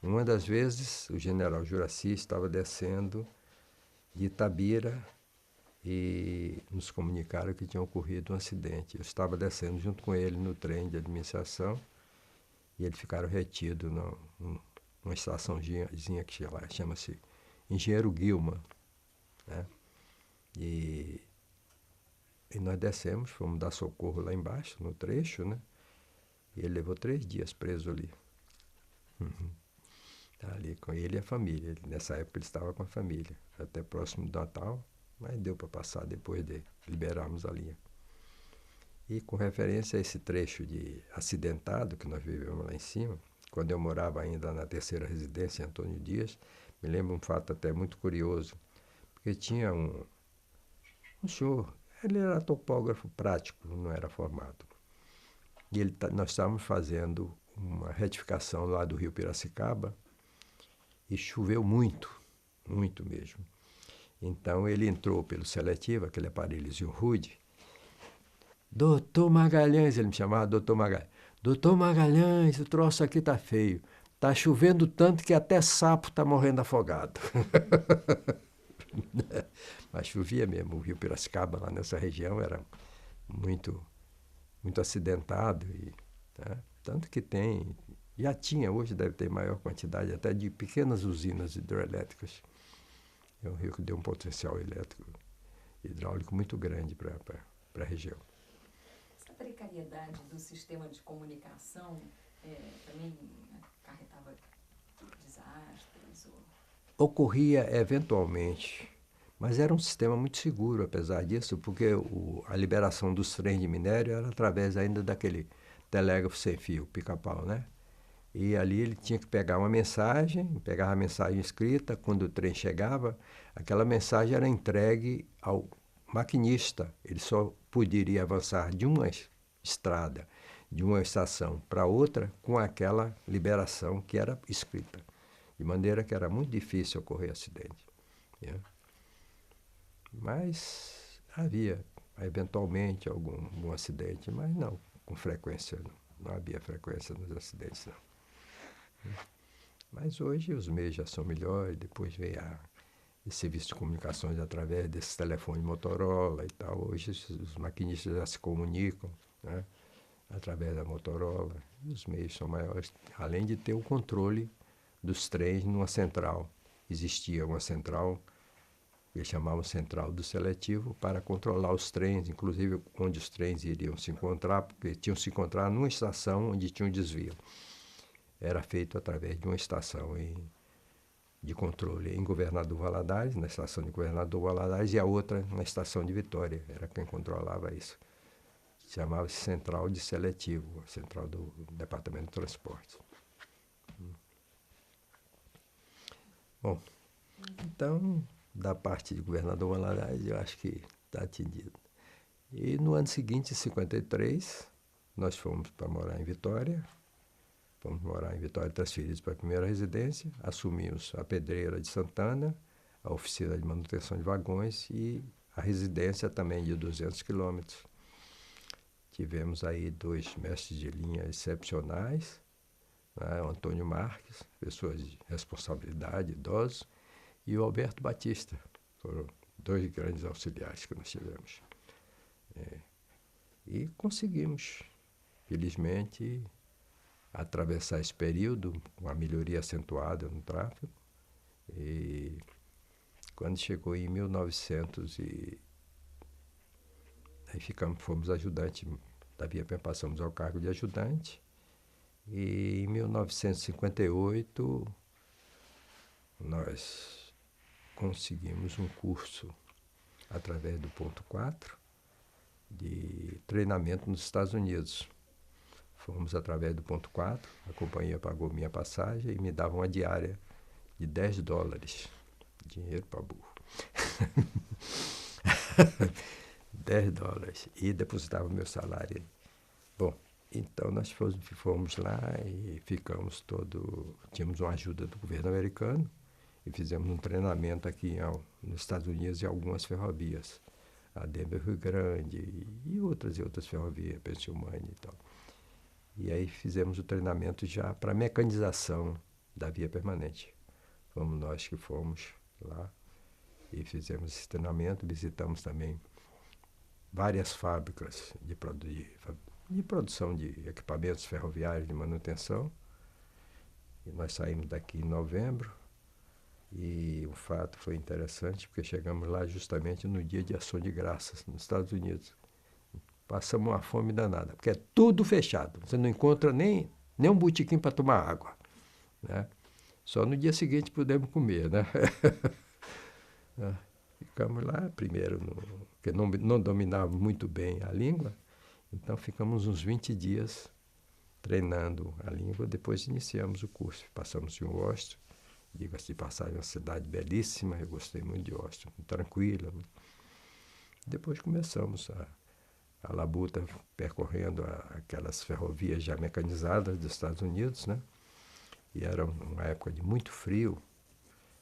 Uma das vezes, o general Juraci estava descendo de Itabira e nos comunicaram que tinha ocorrido um acidente. Eu estava descendo junto com ele no trem de administração e eles ficaram retidos numa estaçãozinha que lá chama-se Engenheiro Guilma, né? E nós descemos, fomos dar socorro lá embaixo, no trecho, né? E ele levou 3 dias preso ali. Ali com ele e a família. Nessa época ele estava com a família, até próximo do Natal, mas deu para passar depois de liberarmos a linha. E com referência a esse trecho de acidentado que nós vivemos lá em cima, quando eu morava ainda na terceira residência, em Antônio Dias, me lembro um fato até muito curioso, porque tinha um senhor, ele era topógrafo prático, não era formado. E nós estávamos fazendo uma retificação lá do Rio Piracicaba e choveu muito, muito mesmo. Então ele entrou pelo seletivo, aquele aparelhozinho rude. Doutor Magalhães, ele me chamava Doutor Magalhães. Doutor Magalhães, o troço aqui tá feio. Tá chovendo tanto que até sapo tá morrendo afogado. Mas chovia mesmo. O Rio Piracicaba, lá nessa região, era muito, muito acidentado. Tá? Tanto que já tinha, hoje deve ter maior quantidade até de pequenas usinas hidrelétricas. É um rio que deu um potencial elétrico, hidráulico muito grande para a região. Essa precariedade do sistema de comunicação também acarretava desastres? Ocorria eventualmente, mas era um sistema muito seguro, apesar disso, porque a liberação dos trens de minério era através ainda daquele telégrafo sem fio, pica-pau, né? E ali ele tinha que pegar uma mensagem, pegava a mensagem escrita, quando o trem chegava, aquela mensagem era entregue ao maquinista. Ele só poderia avançar de uma estrada, de uma estação para outra, com aquela liberação que era escrita. De maneira que era muito difícil ocorrer acidente. Yeah. Mas havia, eventualmente, algum acidente, mas não com frequência. Não havia frequência nos acidentes, não. Mas hoje os meios já são melhores, depois veio esse serviço de comunicações através desses telefones Motorola e tal. Hoje os maquinistas já se comunicam, né, através da Motorola. E os meios são maiores, além de ter o controle dos trens numa central. Existia uma central, que eles chamavam Central do Seletivo, para controlar os trens, inclusive onde os trens iriam se encontrar, porque tinham se encontrar numa estação onde tinha um desvio. Era feito através de uma estação de controle em Governador Valadares, na estação de Governador Valadares, e a outra na estação de Vitória. Era quem controlava isso. Chamava-se Central de Seletivo, a central do Departamento de Transporte. Bom, então, da parte de Governador Valadares, eu acho que está atendido. E no ano seguinte, em 53, nós fomos para morar em Vitória. Fomos morar em Vitória, transferidos para a primeira residência, assumimos a pedreira de Santana, a oficina de manutenção de vagões e a residência também de 200 quilômetros. Tivemos aí 2 mestres de linha excepcionais, né, o Antônio Marques, pessoas de responsabilidade, idosos, e o Alberto Batista. Foram 2 grandes auxiliares que nós tivemos. E conseguimos, felizmente, atravessar esse período com a melhoria acentuada no tráfego. E quando chegou em 1900 aí fomos ajudantes da Viapen, passamos ao cargo de ajudante. E em 1958 nós conseguimos um curso através do ponto 4 de treinamento nos Estados Unidos. Fomos através do ponto 4, a companhia pagou minha passagem e me dava uma diária de $10. Dinheiro para burro. $10. E depositava meu salário. Bom, então nós fomos lá e ficamos tínhamos uma ajuda do governo americano e fizemos um treinamento aqui nos Estados Unidos em algumas ferrovias. A Denver, Rio Grande e outras ferrovias, Pensilvânia e tal. E aí fizemos o treinamento já para mecanização da via permanente. Fomos nós que fomos lá e fizemos esse treinamento, visitamos também várias fábricas de produção de equipamentos ferroviários de manutenção. E nós saímos daqui em novembro e o fato foi interessante porque chegamos lá justamente no dia de Ação de Graças, nos Estados Unidos. Passamos uma fome danada, porque é tudo fechado. Você não encontra nem um botequim para tomar água, né? Só no dia seguinte pudemos comer, né? Ficamos lá primeiro, porque não dominava muito bem a língua, Então ficamos uns 20 dias treinando a língua, depois iniciamos o curso. Passamos em Washington, diga-se de passagem, uma cidade belíssima, eu gostei muito de Washington, tranquila. Depois começamos a labuta percorrendo aquelas ferrovias já mecanizadas dos Estados Unidos, né? E era uma época de muito frio.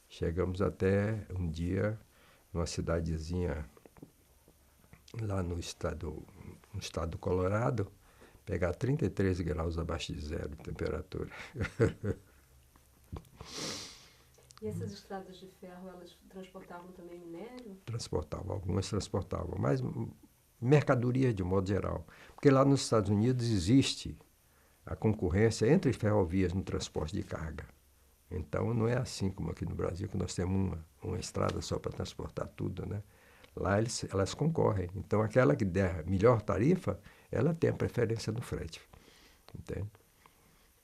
Chegamos até um dia numa cidadezinha lá no estado do Colorado, pegar 33 graus abaixo de zero de temperatura. E essas estradas de ferro, elas transportavam também minério? Transportavam, algumas transportavam, mas mercadoria de modo geral. Porque lá nos Estados Unidos existe a concorrência entre ferrovias no transporte de carga. Então não é assim como aqui no Brasil, que nós temos uma estrada só para transportar tudo, né? Lá elas concorrem. Então aquela que der melhor tarifa, ela tem a preferência no frete. Entende?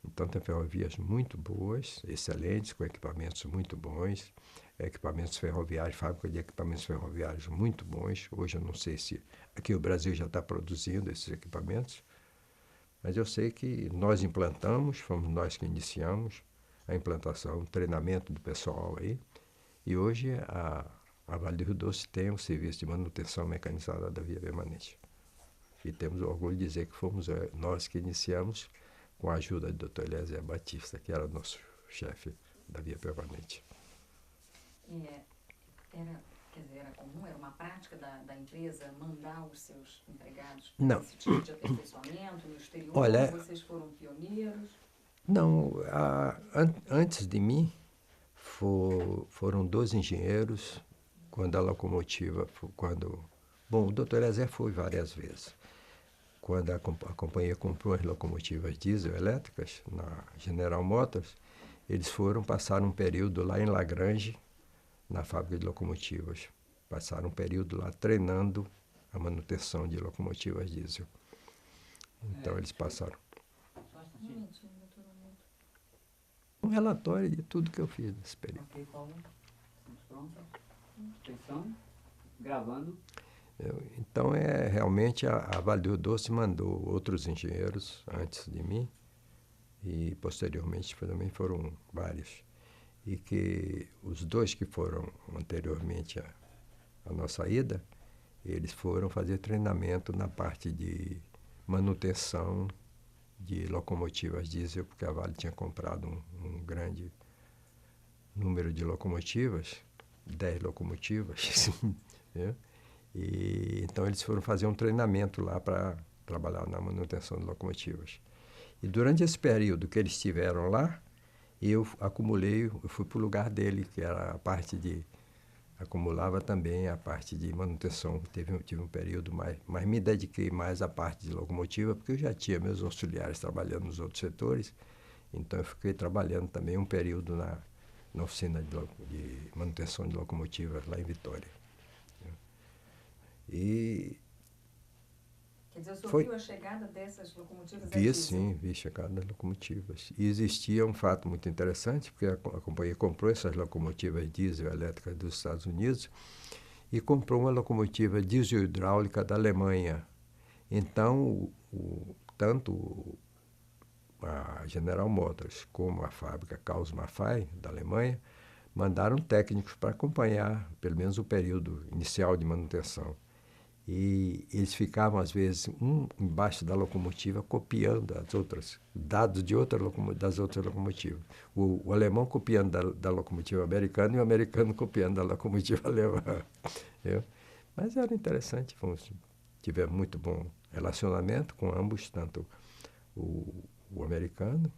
Então tem ferrovias muito boas, excelentes, com equipamentos muito bons, equipamentos ferroviários, fábrica de equipamentos ferroviários muito bons. Hoje eu não sei se aqui o Brasil já está produzindo esses equipamentos, mas eu sei que nós implantamos, fomos nós que iniciamos a implantação, o treinamento do pessoal aí, e hoje a Vale do Rio Doce tem um serviço de manutenção mecanizada da via permanente. E temos o orgulho de dizer que fomos nós que iniciamos com a ajuda do Dr. Eliezer Batista, que era nosso chefe da via permanente. Era comum, era uma prática da empresa mandar os seus empregados para esse tipo de aperfeiçoamento no exterior? Olha, vocês foram pioneiros? Não, antes de mim foram 2 engenheiros quando a locomotiva, bom, o Dr. Eliezer foi várias vezes. Quando a companhia comprou as locomotivas diesel elétricas na General Motors, eles passaram um período lá em Lagrange, na fábrica de locomotivas. Passaram um período lá treinando a manutenção de locomotivas diesel. Então eles passaram um relatório de tudo que eu fiz nesse período. Ok, Paulo. Estamos prontos. Atenção. Gravando. Então, realmente, a Vale do Rio Doce mandou outros engenheiros antes de mim e, posteriormente, também foram vários. E que os 2 que foram anteriormente à nossa ida, eles foram fazer treinamento na parte de manutenção de locomotivas diesel, porque a Vale tinha comprado um grande número de locomotivas, 10 locomotivas, né? E então eles foram fazer um treinamento lá para trabalhar na manutenção de locomotivas. E durante esse período que eles estiveram lá, eu fui para o lugar dele, que era a parte acumulava também a parte de manutenção. Tive um período mas me dediquei mais à parte de locomotiva, porque eu já tinha meus auxiliares trabalhando nos outros setores, então eu fiquei trabalhando também um período na oficina de manutenção de locomotivas lá em Vitória. E quer dizer, o senhor viu a chegada dessas locomotivas? Vi a chegada das locomotivas. E existia um fato muito interessante, porque a companhia comprou essas locomotivas diesel elétricas dos Estados Unidos e comprou uma locomotiva diesel hidráulica da Alemanha. Então, tanto a General Motors como a fábrica Krauss Maffei, da Alemanha, mandaram técnicos para acompanhar, pelo menos, o período inicial de manutenção. E eles ficavam, às vezes, embaixo da locomotiva, copiando dados das outras locomotivas. O alemão copiando da locomotiva americana e o americano copiando da locomotiva alemã. Mas era interessante, tivemos muito bom relacionamento com ambos, tanto o americano,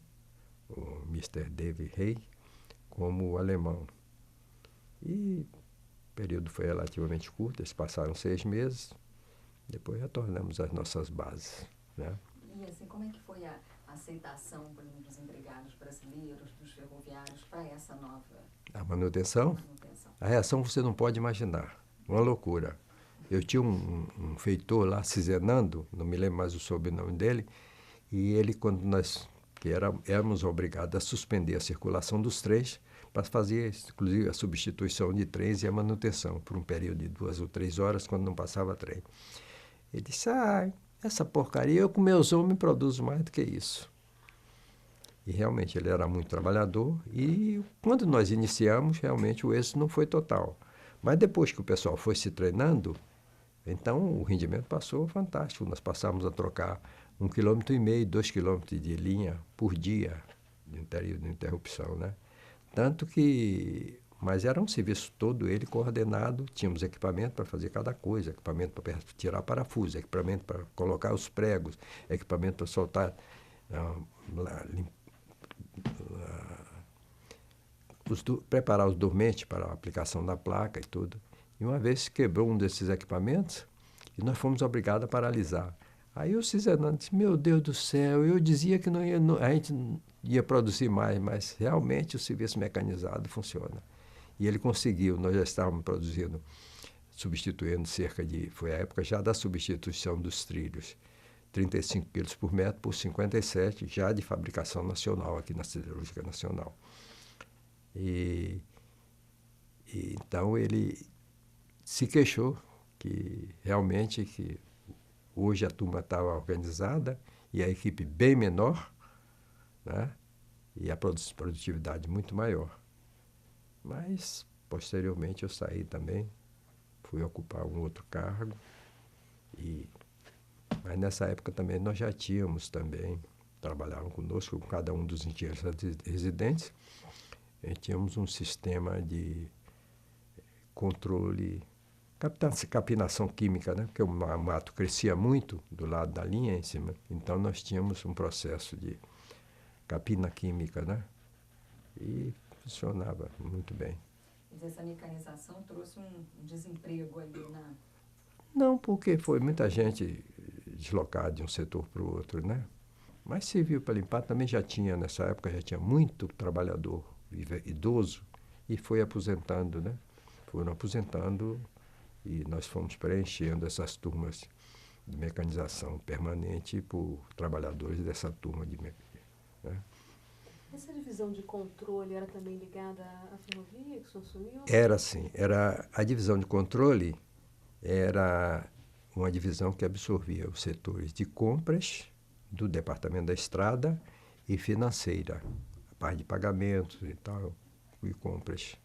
o Mr. David Hay, como o alemão. E o período foi relativamente curto, eles passaram 6 meses, depois retornamos às nossas bases, né? E assim, como é que foi a aceitação, por exemplo, dos empregados brasileiros, dos ferroviários, para essa nova manutenção? A reação você não pode imaginar, uma loucura. Eu tinha um feitor lá, Cizenando, não me lembro mais o sobrenome dele, e ele, quando nós éramos obrigados a suspender a circulação dos trens, para fazer, inclusive, a substituição de trens e a manutenção, por um período de 2 ou 3 horas, quando não passava trem. Ele disse, essa porcaria, eu com meus homens produzo mais do que isso. E realmente ele era muito trabalhador e quando nós iniciamos, realmente o êxito não foi total. Mas depois que o pessoal foi se treinando, então o rendimento passou fantástico. Nós passamos a trocar 1,5 km, 2 km de linha por dia, em período de interrupção, né? Tanto que, mas era um serviço todo ele coordenado, tínhamos equipamento para fazer cada coisa, equipamento para tirar parafuso, equipamento para colocar os pregos, equipamento para soltar, preparar os dormentes para a aplicação da placa e tudo. E uma vez quebrou um desses equipamentos e nós fomos obrigados a paralisar. Aí o Cisenano disse, meu Deus do céu, eu dizia que não ia, a gente ia produzir mais, mas realmente o serviço mecanizado funciona. E ele conseguiu, nós já estávamos produzindo, substituindo foi a época já da substituição dos trilhos, 35 quilos por metro por 57, já de fabricação nacional aqui na Siderúrgica Nacional. E então ele se queixou que realmente que hoje a turma estava organizada e a equipe bem menor, né? E a produtividade muito maior. Mas, posteriormente, eu saí também, fui ocupar um outro cargo. Mas nessa época também nós já tínhamos também, trabalhavam conosco, com cada um dos engenheiros residentes, e tínhamos um sistema de controle, capinação química, né? Porque o mato crescia muito do lado da linha em cima, então nós tínhamos um processo de capina química, né? E funcionava muito bem. Mas essa mecanização trouxe um desemprego ali na... Não, porque foi muita gente deslocada de um setor para o outro, né? Mas serviu para limpar, também já tinha, nessa época, já tinha muito trabalhador idoso e foi aposentando, né? Foram aposentando e nós fomos preenchendo essas turmas de mecanização permanente por trabalhadores dessa turma de mecanização, né? Essa divisão de controle era também ligada à ferrovia que o senhor assumiu? Era sim, era a divisão de controle era uma divisão que absorvia os setores de compras do departamento da estrada e financeira, a parte de pagamentos e tal, e compras.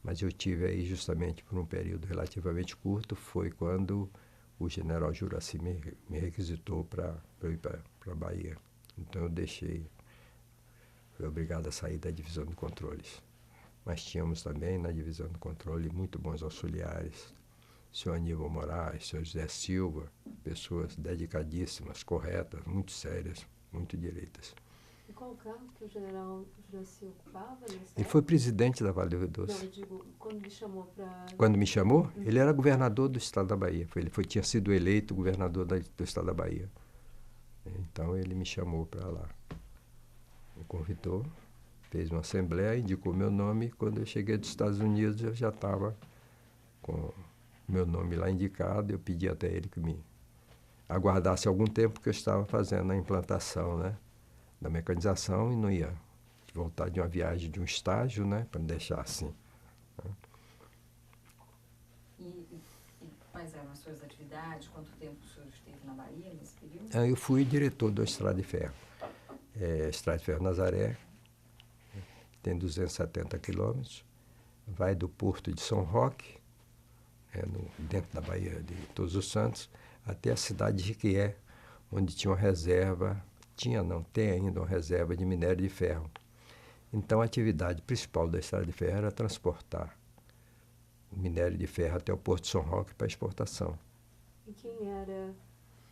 Mas eu tive aí justamente por um período relativamente curto, foi quando o general Juraci me requisitou para eu ir para a Bahia. Então eu fui obrigado a sair da divisão de controles. Mas tínhamos também na divisão de controle muito bons auxiliares, o senhor Aníbal Moraes, o senhor José Silva, pessoas dedicadíssimas, corretas, muito sérias, muito direitas. E qual o cargo que o general Juraci ocupava nessa época? Ele foi presidente da Vale do Rio Doce. Não, eu digo, quando me chamou para... Quando me chamou, ele era governador do estado da Bahia. Tinha sido eleito governador do estado da Bahia. Então ele me chamou para lá. Me convidou, fez uma assembleia, indicou meu nome. Quando eu cheguei dos Estados Unidos, eu já estava com meu nome lá indicado. Eu pedi até ele que me aguardasse algum tempo, porque eu estava fazendo a implantação, né, da mecanização e não ia voltar de uma viagem, de um estágio, né, para me deixar assim. Né. E quais eram as suas atividades? Quanto tempo o senhor esteve na Bahia nesse período? Eu fui diretor da Estrada de Ferro. Estrada de Ferro Nazaré, tem 270 quilômetros, vai do porto de São Roque, dentro da Bahia de Todos os Santos, até a cidade de Jequié, onde tinha uma reserva, tem ainda uma reserva de minério de ferro. Então a atividade principal da Estrada de Ferro era transportar o minério de ferro até o porto de São Roque para exportação. E quem era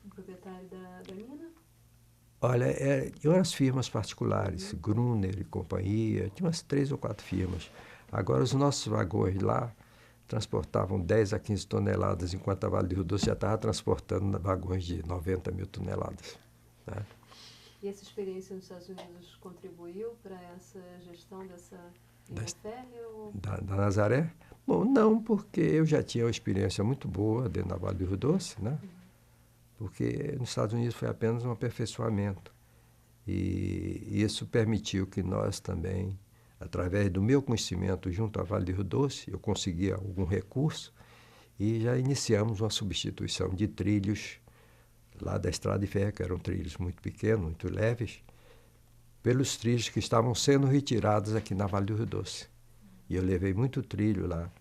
o proprietário da mina? Olha, eram as firmas particulares, Gruner e companhia, tinha umas 3 ou 4 firmas. Agora, os nossos vagões lá transportavam 10 a 15 toneladas, enquanto a Vale do Rio Doce já estava transportando vagões de 90 mil toneladas. Né? E essa experiência nos Estados Unidos contribuiu para essa gestão dessa linha férrea? Da Nazaré? Bom, não, porque eu já tinha uma experiência muito boa dentro da Vale do Rio Doce, né? Porque nos Estados Unidos foi apenas um aperfeiçoamento. E isso permitiu que nós também, através do meu conhecimento junto à Vale do Rio Doce, eu conseguia algum recurso e já iniciamos uma substituição de trilhos lá da estrada de ferro, que eram trilhos muito pequenos, muito leves, pelos trilhos que estavam sendo retirados aqui na Vale do Rio Doce. E eu levei muito trilho lá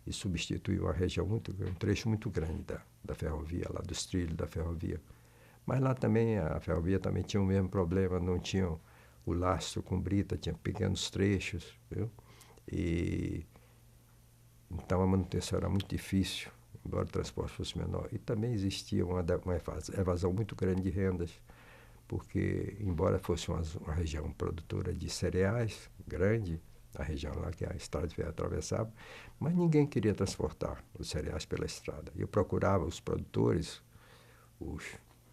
e substituí uma região um trecho muito grande da ferrovia, lá dos trilhos da ferrovia. Mas lá também, a ferrovia também tinha o mesmo problema, não tinha o lastro com brita, tinha pequenos trechos, viu? E então a manutenção era muito difícil, embora o transporte fosse menor. E também existia uma evasão muito grande de rendas, porque, embora fosse uma região produtora de cereais grande, a região lá que a estrada de ferro atravessava, mas ninguém queria transportar os cereais pela estrada. Eu procurava os produtores, os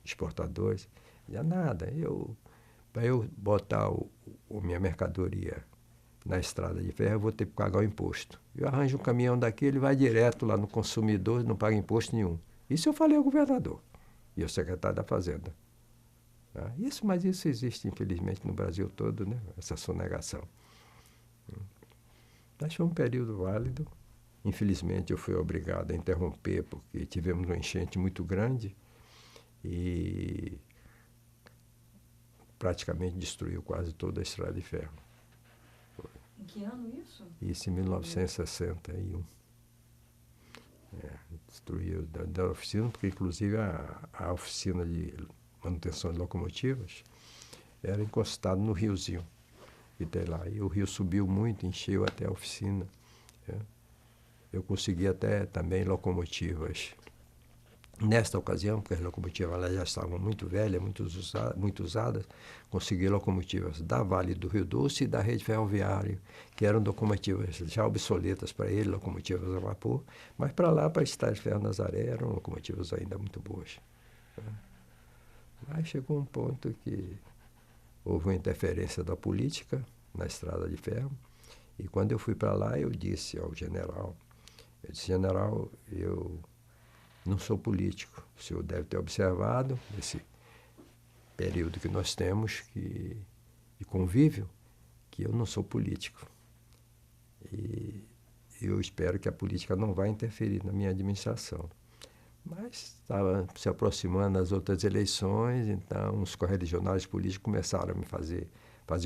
exportadores, dizia nada, para eu botar minha mercadoria na estrada de ferro, eu vou ter que pagar o imposto. Eu arranjo um caminhão daqui, ele vai direto lá no consumidor, não paga imposto nenhum. Isso eu falei ao governador e ao secretário da Fazenda. Mas isso existe, infelizmente, no Brasil todo, né? Essa sonegação. Mas foi um período válido. Infelizmente, eu fui obrigado a interromper, porque tivemos uma enchente muito grande e praticamente destruiu quase toda a estrada de ferro. Em que ano isso? Isso em 1961. Destruiu da oficina, porque inclusive a oficina de manutenção de locomotivas era encostada no riozinho que tem lá. E o rio subiu muito, encheu até a oficina. Eu consegui até também locomotivas. Nesta ocasião, porque as locomotivas lá já estavam muito velhas, muito usadas, consegui locomotivas da Vale do Rio Doce e da rede ferroviária, que eram locomotivas já obsoletas para ele, locomotivas a vapor, mas para lá, para a estrada de ferro Nazaré, eram locomotivas ainda muito boas. Mas chegou um ponto que houve uma interferência da política na estrada de ferro, e quando eu fui para lá, eu disse ao general, general, eu não sou político. O senhor deve ter observado esse período que nós temos de convívio, que eu não sou político. E eu espero que a política não vai interferir na minha administração. Mas estava se aproximando das outras eleições, então os correligionários políticos começaram a me fazer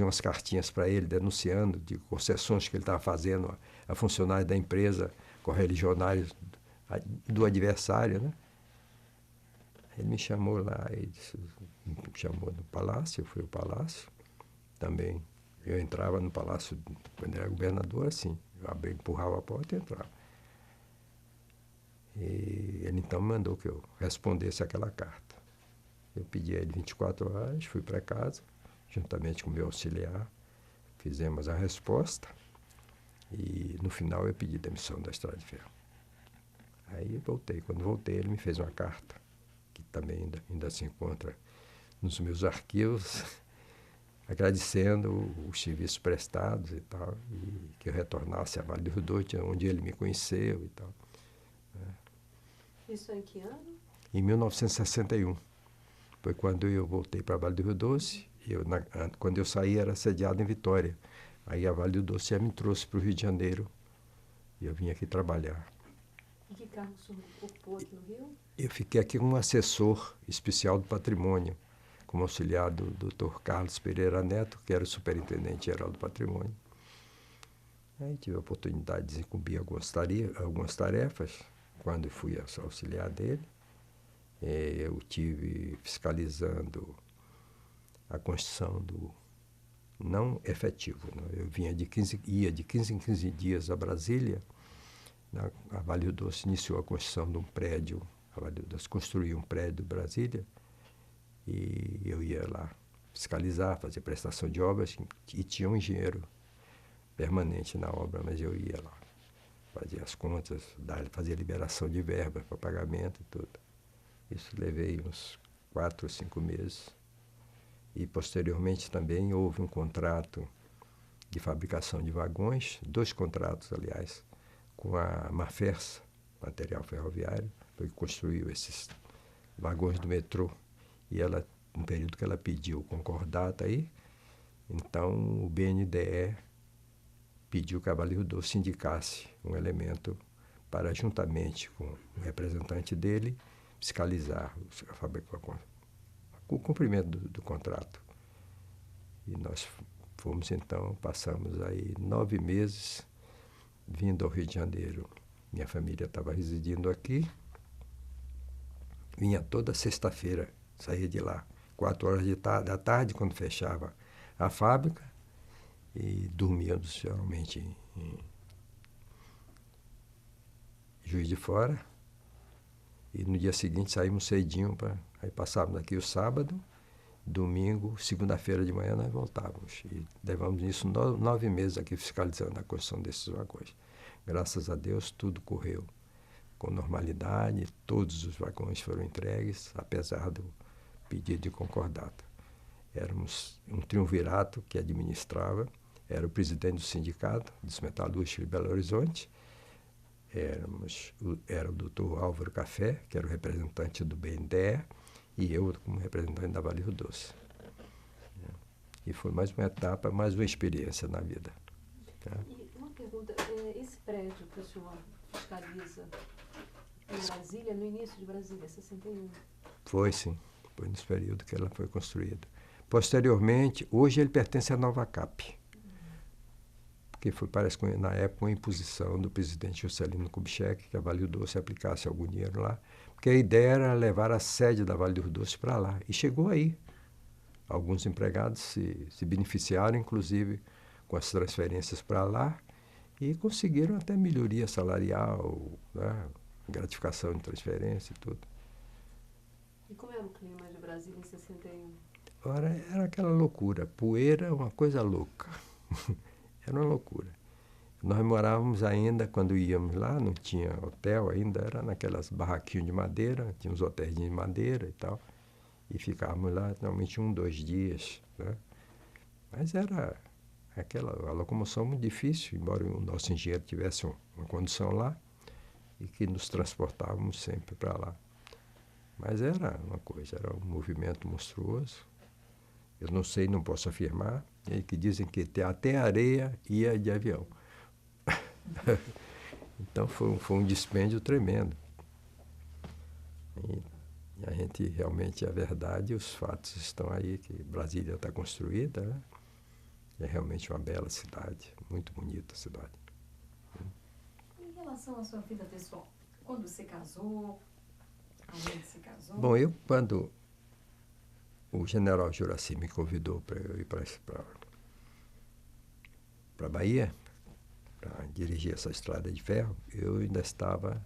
umas cartinhas para ele, denunciando de concessões que ele estava fazendo a funcionários da empresa, correligionários do adversário, né? Ele me chamou lá, me chamou no palácio, eu fui ao palácio. Também eu entrava no palácio quando era governador, assim, eu empurrava a porta e entrava. E ele então mandou que eu respondesse aquela carta. Eu pedi a ele 24 horas, fui para casa, juntamente com o meu auxiliar, fizemos a resposta e no final eu pedi demissão da Estrada de Ferro. Aí voltei. Quando voltei, ele me fez uma carta, que também ainda se encontra nos meus arquivos, agradecendo os serviços prestados e tal, e que eu retornasse a Vale do Rio Doce, onde ele me conheceu e tal. Isso em que ano? Em 1961. Foi quando eu voltei para a Vale do Rio Doce. Quando eu saí, era sediado em Vitória. Aí a Vale do Doce já me trouxe para o Rio de Janeiro e eu vim aqui trabalhar. E que cargo o senhor ocupou aqui no Rio? Eu fiquei aqui como assessor especial do patrimônio, como auxiliar do Dr. Carlos Pereira Neto, que era o superintendente geral do patrimônio. Aí tive a oportunidade de desencumbrir algumas tarefas, quando fui auxiliar dele. Eu tive fiscalizando a construção do não efetivo. Né? Eu ia de 15 em 15 dias a Brasília. A Vale do Doce iniciou a construção de um prédio, a Vale do Doce construiu um prédio em Brasília, e eu ia lá fiscalizar, fazer prestação de obras, e tinha um engenheiro permanente na obra, mas eu ia lá, fazia as contas, fazia liberação de verba para pagamento e tudo. Isso levei uns 4 ou 5 meses. E posteriormente também houve um contrato de fabricação de vagões, 2 contratos, aliás, com a Mafers, Material Ferroviário, que construiu esses vagões do metrô. E ela, no período que ela pediu concordata aí, então o BNDE pediu que a Vale do Rio Doce indicasse um elemento para, juntamente com o representante dele, fiscalizar com o cumprimento do contrato. E nós fomos então, passamos aí 9 meses vindo ao Rio de Janeiro. Minha família estava residindo aqui. Vinha toda sexta-feira, saía de lá, 4 horas da tarde, quando fechava a fábrica, e dormíamos geralmente em Juiz de Fora. E no dia seguinte saímos cedinho, aí passávamos aqui o sábado, domingo, segunda-feira de manhã nós voltávamos. E levamos isso 9 meses aqui fiscalizando a construção desses vagões. Graças a Deus tudo correu com normalidade, todos os vagões foram entregues, apesar do pedido de concordata. Éramos um triunvirato que administrava, era o presidente do sindicato dos metalúrgicos de Belo Horizonte, era o doutor Álvaro Café, que era o representante do BNDE, e eu como representante da Vale Rio Doce. E foi mais uma etapa, mais uma experiência na vida. E uma pergunta, esse prédio que o senhor fiscaliza em Brasília, no início de Brasília, 61? Foi, sim. Foi nesse período que ela foi construída. Posteriormente, hoje ele pertence à Nova Cap, porque foi, parece que na época, uma imposição do presidente Juscelino Kubitschek que a Vale do Doce aplicasse algum dinheiro lá, porque a ideia era levar a sede da Vale do Doce para lá. E chegou aí. Alguns empregados se beneficiaram, inclusive, com as transferências para lá e conseguiram até melhoria salarial, né? Gratificação de transferência e tudo. E como era o clima de Brasília em 61? Ora, era aquela loucura. Poeira, uma coisa louca. Era uma loucura. Nós morávamos ainda, quando íamos lá, não tinha hotel ainda, era naquelas barraquinhas de madeira, tinha uns hotéis de madeira e tal. E ficávamos lá, normalmente 1, 2 dias, né? Mas era a locomoção muito difícil, embora o nosso engenheiro tivesse uma condição lá, e que nos transportávamos sempre para lá. Mas era uma coisa, era um movimento monstruoso. Eu não sei, não posso afirmar, e que dizem que até areia ia de avião. Então foi um dispêndio tremendo. E a gente realmente, a verdade, os fatos estão aí, que Brasília está construída, né? É realmente uma bela cidade, muito bonita a cidade. Em relação à sua vida pessoal, quando você casou, aonde se casou? Bom, quando o general Juracy me convidou para eu ir para Bahia, para dirigir essa estrada de ferro, eu ainda estava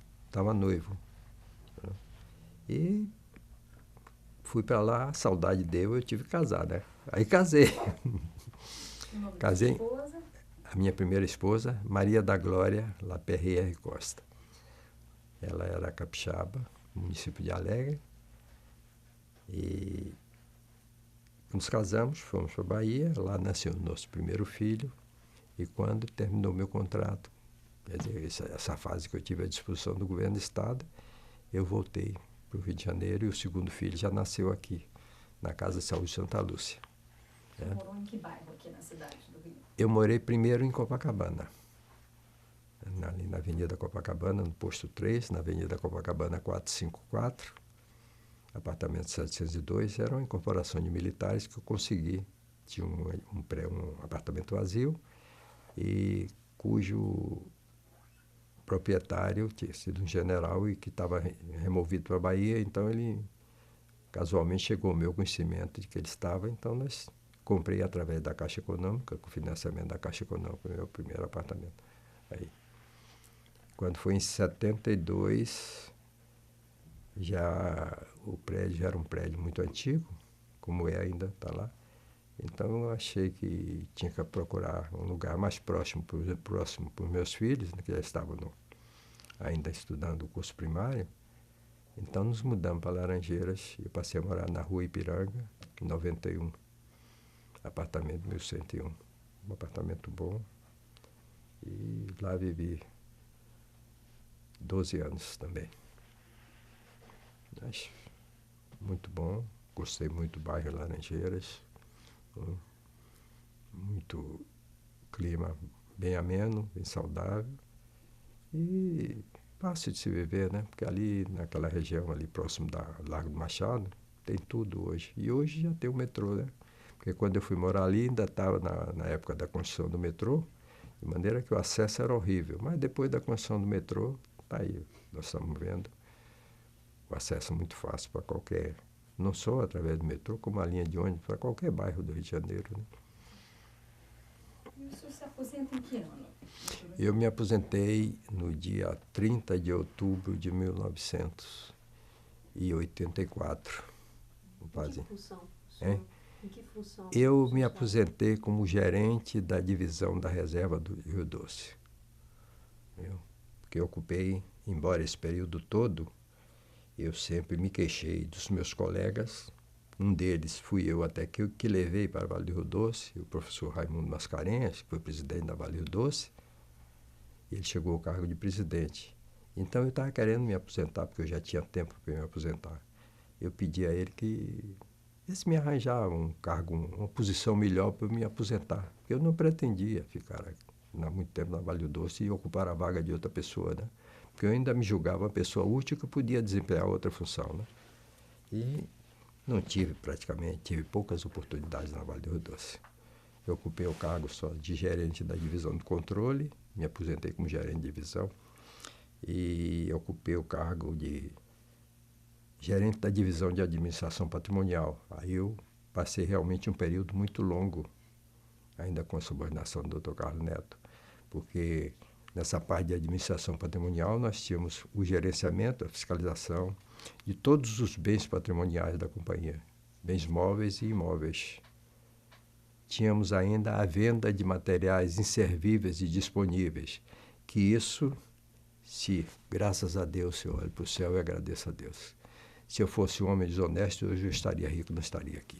noivo, né? E fui para lá, a saudade deu, eu tive que casar, né? Aí casei. O nome da Casei. sua esposa? A minha primeira esposa, Maria da Glória Laperrière Costa. Ela era capixaba, município de Alegre. E nos casamos, fomos para a Bahia, lá nasceu o nosso primeiro filho. E quando terminou meu contrato, quer dizer, essa fase que eu tive à disposição do governo do Estado, eu voltei para o Rio de Janeiro e o segundo filho já nasceu aqui, na Casa de Saúde Santa Lúcia. Você morou em que bairro aqui na cidade do Rio? Eu morei primeiro em Copacabana, ali na Avenida Copacabana, no posto 3, na Avenida Copacabana 454, apartamento 702, era uma incorporação de militares que eu consegui. Tinha um apartamento vazio e cujo proprietário tinha sido um general e que estava removido para a Bahia, então ele casualmente chegou ao meu conhecimento de que ele estava, então nós comprei através da Caixa Econômica, com o financiamento da Caixa Econômica, o meu primeiro apartamento. Aí, quando foi em 72, o prédio já era um prédio muito antigo, como ainda está lá. Então eu achei que tinha que procurar um lugar mais próximo para os meus filhos, né, que já estavam ainda estudando o curso primário. Então nos mudamos para Laranjeiras e eu passei a morar na Rua Ipiranga, em 91. Apartamento 1101. Um apartamento bom. E lá vivi 12 anos também. Mas muito bom. Gostei muito do bairro Laranjeiras. Muito clima bem ameno, bem saudável. E fácil de se viver, né? Porque ali, naquela região ali próximo da Largo do Machado, tem tudo hoje. E hoje já tem o metrô, né? Porque quando eu fui morar ali, ainda estava na época da construção do metrô, de maneira que o acesso era horrível. Mas depois da construção do metrô, tá aí, nós estamos vendo o acesso muito fácil para qualquer, não só através do metrô, como a linha de ônibus, para qualquer bairro do Rio de Janeiro, né? E o senhor se aposenta em que ano? Eu me aposentei no dia 30 de outubro de 1984. Em que função? Hein? Em que função? Eu me aposentei como gerente da divisão da reserva do Rio Doce. Viu? Porque eu ocupei, embora esse período todo, eu sempre me queixei dos meus colegas. Um deles fui eu até que levei para Vale do Rio Doce, o professor Raimundo Mascarenhas, que foi presidente da Vale do Rio Doce. Ele chegou ao cargo de presidente. Então eu estava querendo me aposentar, porque eu já tinha tempo para me aposentar. Eu pedi a ele que eles me arranjavam um cargo, uma posição melhor para eu me aposentar. Eu não pretendia ficar há muito tempo na Vale do Doce e ocupar a vaga de outra pessoa, né? Porque eu ainda me julgava uma pessoa útil que podia desempenhar outra função, né? E não tive tive poucas oportunidades na Vale do Rio Doce. Eu ocupei o cargo só de gerente da divisão do controle, me aposentei como gerente de divisão, e ocupei o cargo de gerente da divisão de administração patrimonial. Aí eu passei realmente um período muito longo, ainda com a subordinação do Dr. Carlos Neto, porque nessa parte de administração patrimonial nós tínhamos o gerenciamento, a fiscalização de todos os bens patrimoniais da companhia, bens móveis e imóveis. Tínhamos ainda a venda de materiais inservíveis e disponíveis, que isso, se, graças a Deus, eu olho para o céu e agradeço a Deus. Se eu fosse um homem desonesto, hoje eu estaria rico, não estaria aqui.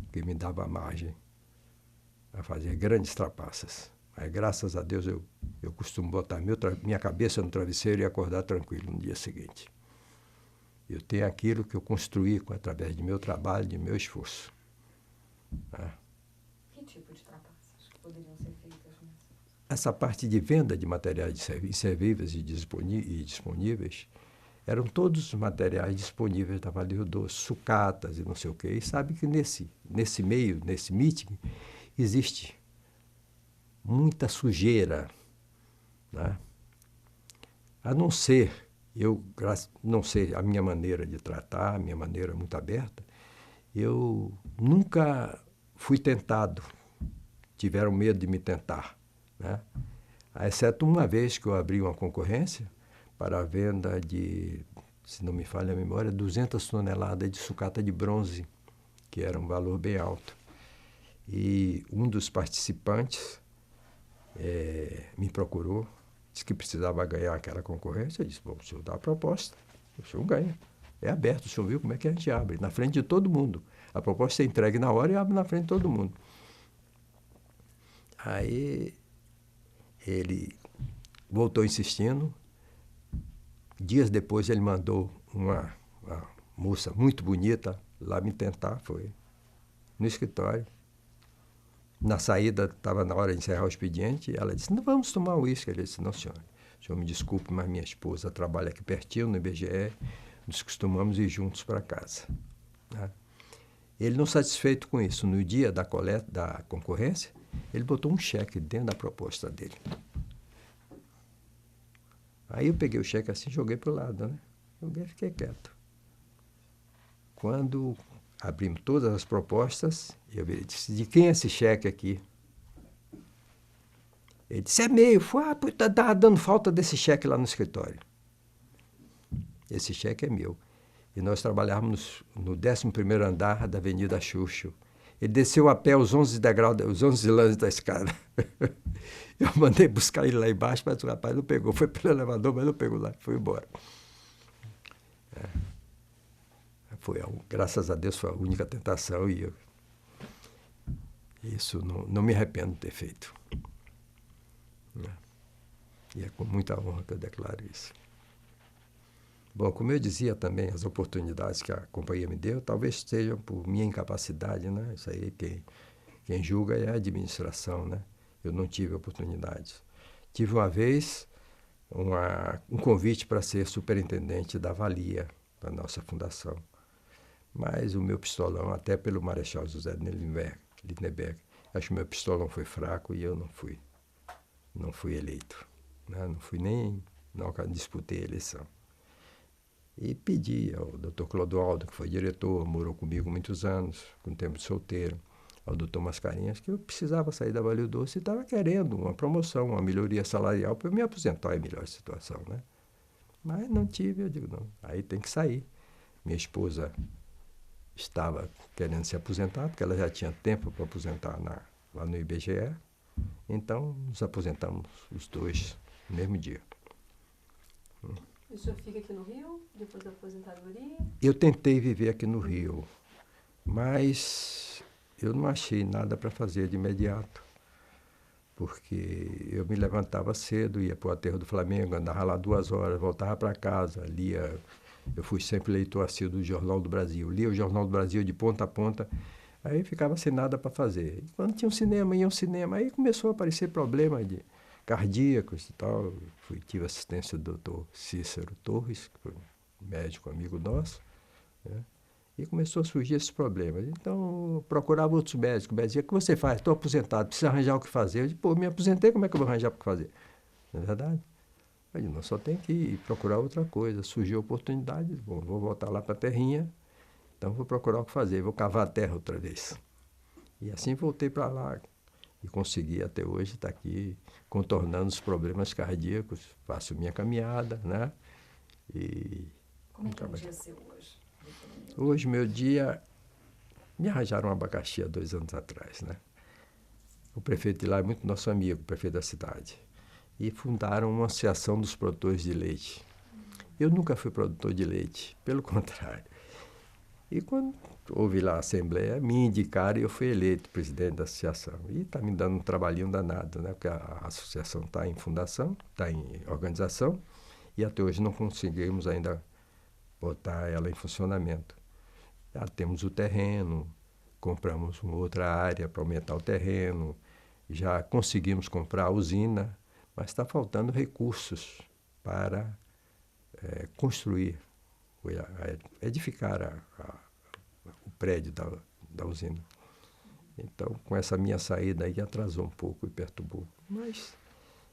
Porque me dava margem a fazer grandes trapaças. Mas, graças a Deus, eu costumo botar minha cabeça no travesseiro e acordar tranquilo no dia seguinte. Eu tenho aquilo que eu construí através de meu trabalho, de meu esforço. Né? Que tipo de trapaças que poderiam ser feitas nessa? Essa parte de venda de materiais inservíveis e disponíveis eram todos os materiais disponíveis da Vale do Rio Doce, sucatas e não sei o quê. E sabe que nesse meio, nesse meeting, existe muita sujeira, né? A não ser, não sei, a minha maneira de tratar, a minha maneira muito aberta, eu nunca fui tentado, tiveram medo de me tentar, né? Exceto uma vez que eu abri uma concorrência para a venda de, se não me falha a memória, 200 toneladas de sucata de bronze, que era um valor bem alto. E um dos participantes me procurou, disse que precisava ganhar aquela concorrência. Eu disse, bom, o senhor dá a proposta, o senhor ganha. É aberto, o senhor viu como é que a gente abre, na frente de todo mundo. A proposta é entregue na hora e abre na frente de todo mundo. Aí ele voltou insistindo. Dias depois ele mandou uma moça muito bonita lá me tentar, foi no escritório. Na saída, estava na hora de encerrar o expediente, ela disse, não, vamos tomar uísque. Ele disse, não, senhora, o senhor me desculpe, mas minha esposa trabalha aqui pertinho, no IBGE, nos costumamos ir juntos para casa. Né? Ele, não satisfeito com isso, no dia da coleta da concorrência, ele botou um cheque dentro da proposta dele. Aí eu peguei o cheque assim e joguei para o lado, né? Joguei e fiquei quieto. Quando abrimos todas as propostas, eu disse, de quem é esse cheque aqui? Ele disse, é meu. Estava dando falta desse cheque lá no escritório. Esse cheque é meu. E nós trabalhávamos no 11º andar da Avenida Xuxo. Ele desceu a pé os 11 degraus, os 11 lãs da escada. Eu mandei buscar ele lá embaixo, mas o rapaz não pegou. Foi pelo elevador, mas não pegou lá. Foi embora. Graças a Deus foi a única tentação e isso não me arrependo de ter feito. E é com muita honra que eu declaro isso. Bom, como eu dizia também, as oportunidades que a companhia me deu, talvez sejam por minha incapacidade, né? Isso aí quem julga é a administração, né? Eu não tive oportunidades. Tive uma vez um convite para ser superintendente da Valia, da nossa fundação. Mas o meu pistolão, até pelo Marechal José Lindenberg, acho que o meu pistolão foi fraco e eu não fui eleito. Né? Não disputei a eleição. E pedi ao Dr. Clodoaldo, que foi diretor, morou comigo muitos anos, com tempo de solteiro, ao Dr. Mascarenhas, que eu precisava sair da Vale do Doce e estava querendo uma promoção, uma melhoria salarial para eu me aposentar em melhor situação. Né? Mas não tive, eu digo, não, aí tem que sair. Minha esposa estava querendo se aposentar, porque ela já tinha tempo para aposentar lá no IBGE, então nos aposentamos os dois no mesmo dia. E o senhor fica aqui no Rio, depois da aposentadoria? Eu tentei viver aqui no Rio, mas eu não achei nada para fazer de imediato, porque eu me levantava cedo, ia para o aterro do Flamengo, andava lá 2 horas, voltava para casa, lia. Eu fui sempre leitor assíduo do Jornal do Brasil, lia o Jornal do Brasil de ponta a ponta, aí ficava sem nada para fazer. E quando tinha um cinema, ia ao cinema, aí começou a aparecer problema de cardíacos e tal. Tive assistência do Dr. Cícero Torres, que foi um médico amigo nosso, né? E começou a surgir esses problemas. Então, eu procurava outros médicos. O médico dizia, o que você faz? Estou aposentado, preciso arranjar o que fazer. Eu disse, pô, me aposentei, como é que eu vou arranjar o que fazer? Não é verdade? Eu disse, não, só tem que ir procurar outra coisa. Surgiu a oportunidade, bom, vou voltar lá para a terrinha, então vou procurar o que fazer, vou cavar a terra outra vez. E assim voltei para lá e consegui até hoje estar aqui contornando os problemas cardíacos, faço minha caminhada, né? E Como é que é um dia seu hoje? hoje, meu dia, me arranjaram um abacaxi há 2 anos atrás, né? O prefeito de lá é muito nosso amigo, o prefeito da cidade. E fundaram uma associação dos produtores de leite. Eu nunca fui produtor de leite, pelo contrário. E quando houve lá a assembleia, me indicaram e eu fui eleito presidente da associação. E está me dando um trabalhinho danado, né? Porque a associação está em fundação, está em organização, e até hoje não conseguimos ainda botar ela em funcionamento. Já temos o terreno, compramos uma outra área para aumentar o terreno, já conseguimos comprar a usina, mas está faltando recursos para construir, edificar o prédio da usina. Então, com essa minha saída aí, atrasou um pouco e perturbou. Mas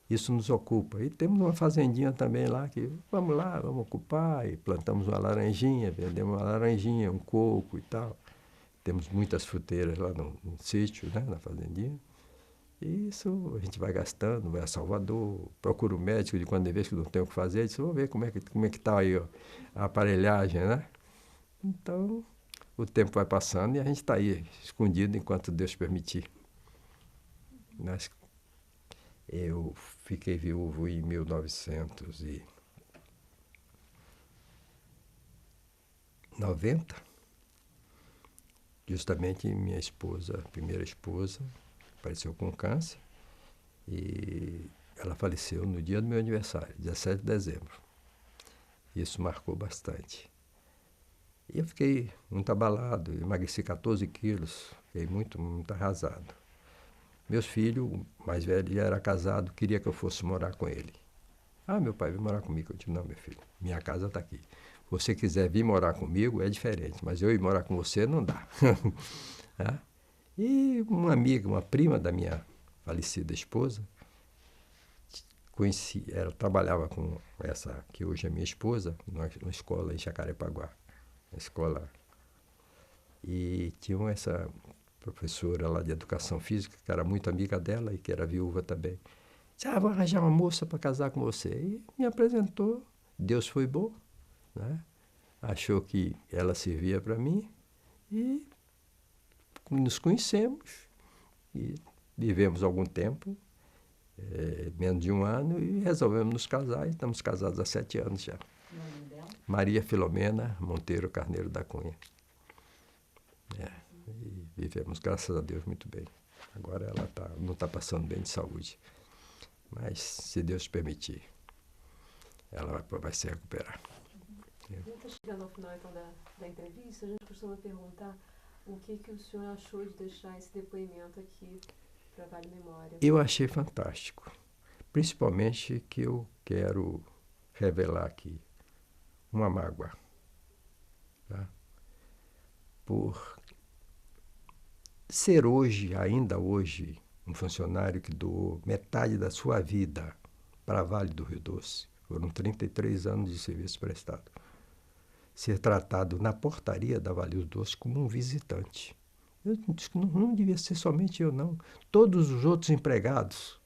isso nos ocupa. E temos uma fazendinha também lá, que vamos lá, vamos ocupar, e plantamos uma laranjinha, vendemos uma laranjinha, um coco e tal. Temos muitas fruteiras lá no sítio, né, na fazendinha. E isso a gente vai gastando, vai a Salvador, procura o médico de quando em vez que não tem o que fazer, diz, vamos ver como é que está aí, ó, a aparelhagem, né? Então, o tempo vai passando e a gente está aí, escondido enquanto Deus permitir. Eu fiquei viúvo em 1990, justamente minha esposa, primeira esposa, apareceu com câncer e ela faleceu no dia do meu aniversário, 17 de dezembro. Isso marcou bastante. E eu fiquei muito abalado, emagreci 14 quilos, fiquei muito, muito arrasado. Meus filhos, o mais velho já era casado, queria que eu fosse morar com ele. Ah, meu pai, vem morar comigo. Eu disse, não, meu filho, minha casa está aqui. Se você quiser vir morar comigo, é diferente, mas eu ir morar com você não dá. E uma amiga, uma prima da minha falecida esposa, conheci, ela trabalhava com essa que hoje é minha esposa, numa escola em Jacarepaguá, na escola. E tinha essa professora lá de educação física, que era muito amiga dela e que era viúva também. Disse, vou arranjar uma moça para casar com você. E me apresentou, Deus foi bom, né? Achou que ela servia para mim e nos conhecemos e vivemos algum tempo, menos de 1 ano, e resolvemos nos casar, e estamos casados há 7 anos já. O nome dela? Maria Filomena Monteiro Carneiro da Cunha. E vivemos, graças a Deus, muito bem. Agora ela não está passando bem de saúde, mas se Deus permitir, ela vai se recuperar. A gente está chegando ao final então da entrevista, a gente costuma perguntar o que o senhor achou de deixar esse depoimento aqui para Vale Memória. Eu achei fantástico, principalmente que eu quero revelar aqui uma mágoa. Tá? por ser hoje, ainda hoje, um funcionário que doou metade da sua vida para a Vale do Rio Doce. Foram 33 anos de serviço prestado. Ser tratado na portaria da Vale do Doce como um visitante. Eu disse que não devia ser somente eu, não. Todos os outros empregados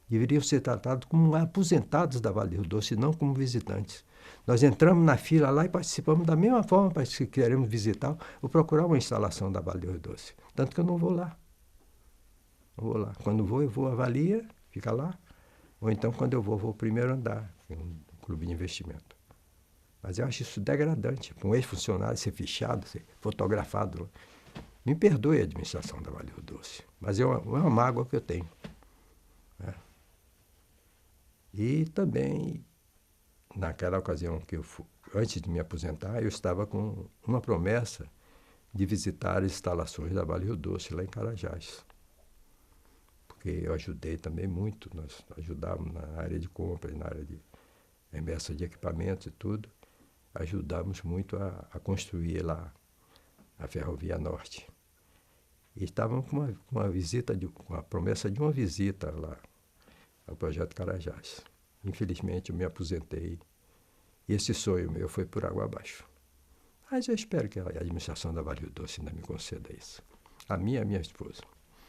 deveriam ser tratados como aposentados da Vale do Rio Doce, não como visitantes. Nós entramos na fila lá e participamos da mesma forma para se queremos visitar ou procurar uma instalação da Vale do Rio Doce. Tanto que eu não vou lá. Não vou lá. Quando vou, eu vou, avalia, fica lá. Ou então, quando eu vou ao primeiro andar, um clube de investimento. Mas eu acho isso degradante, para um ex-funcionário ser fichado, ser fotografado. Me perdoe a administração da Vale do Rio Doce, mas é uma mágoa que eu tenho. Né? E também, naquela ocasião que eu fui, antes de me aposentar, eu estava com uma promessa de visitar as instalações da Vale do Rio Doce, lá em Carajás. Porque eu ajudei também muito, nós ajudávamos na área de compras, na área de remessa de equipamentos e tudo. Ajudamos muito a construir lá a Ferrovia Norte. E estávamos com uma visita, com a promessa de uma visita lá ao Projeto Carajás. Infelizmente, eu me aposentei e esse sonho meu foi por água abaixo. Mas eu espero que a administração da Vale do Doce ainda me conceda isso. A minha e a minha esposa.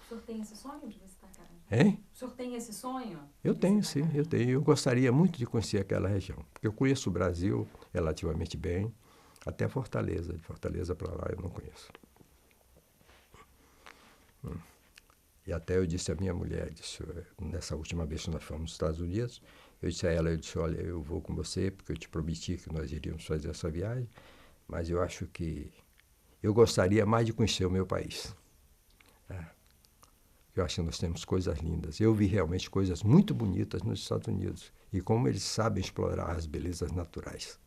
O senhor tem esse sonho de visitar Carajás? Hein? O senhor tem esse sonho? Eu tenho, sim, eu tenho. Eu gostaria muito de conhecer aquela região, porque eu conheço o Brasil relativamente bem, até Fortaleza. De Fortaleza para lá eu não conheço. E até eu disse à minha mulher, nessa última vez que nós fomos nos Estados Unidos, eu disse a ela, olha, eu vou com você, porque eu te prometi que nós iríamos fazer essa viagem, mas eu acho que eu gostaria mais de conhecer o meu país. Eu acho que nós temos coisas lindas. Eu vi realmente coisas muito bonitas nos Estados Unidos. E como eles sabem explorar as belezas naturais.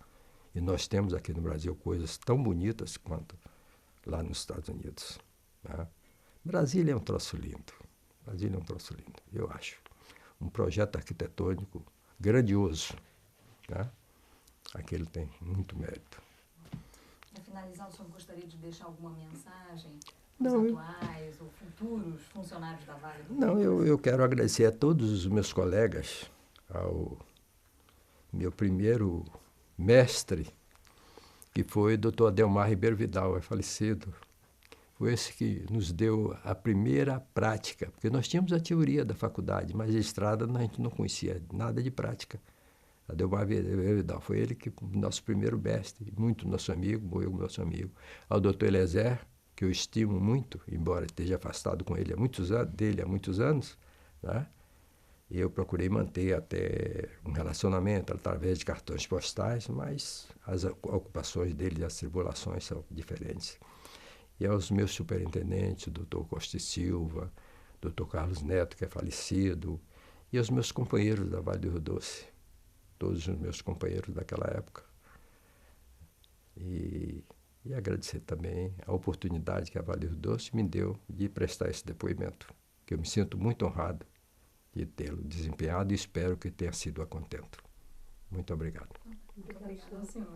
E nós temos aqui no Brasil coisas tão bonitas quanto lá nos Estados Unidos. Né? Brasília é um troço lindo. Brasília é um troço lindo, eu acho. Um projeto arquitetônico grandioso. Né? Aquele tem muito mérito. Para finalizar, o senhor gostaria de deixar alguma mensagem? Não, os atuais ou futuros funcionários da Vale do Rio? Não, eu quero agradecer a todos os meus colegas, ao meu primeiro mestre, que foi o Dr. Adelmar Ribeiro Vidal, é falecido. Foi esse que nos deu a primeira prática, porque nós tínhamos a teoria da faculdade, mas a estrada a gente não conhecia nada de prática. Adelmar Ribeiro Vidal foi ele que nosso primeiro mestre, muito nosso amigo, morreu nosso amigo. Ao Dr. Eliezer, que eu estimo muito, embora esteja afastado com ele há muitos anos, né? E eu procurei manter até um relacionamento através de cartões postais, mas as ocupações dele e as tribulações são diferentes. E aos meus superintendentes, Dr. Costa e Silva, Dr. Carlos Neto, que é falecido, e aos meus companheiros da Vale do Rio Doce, todos os meus companheiros daquela época. E agradecer também a oportunidade que a Vale do Rio Doce me deu de prestar esse depoimento, que eu me sinto muito honrado de tê-lo desempenhado e espero que tenha sido a contento. Muito obrigado. Muito obrigada, senhor.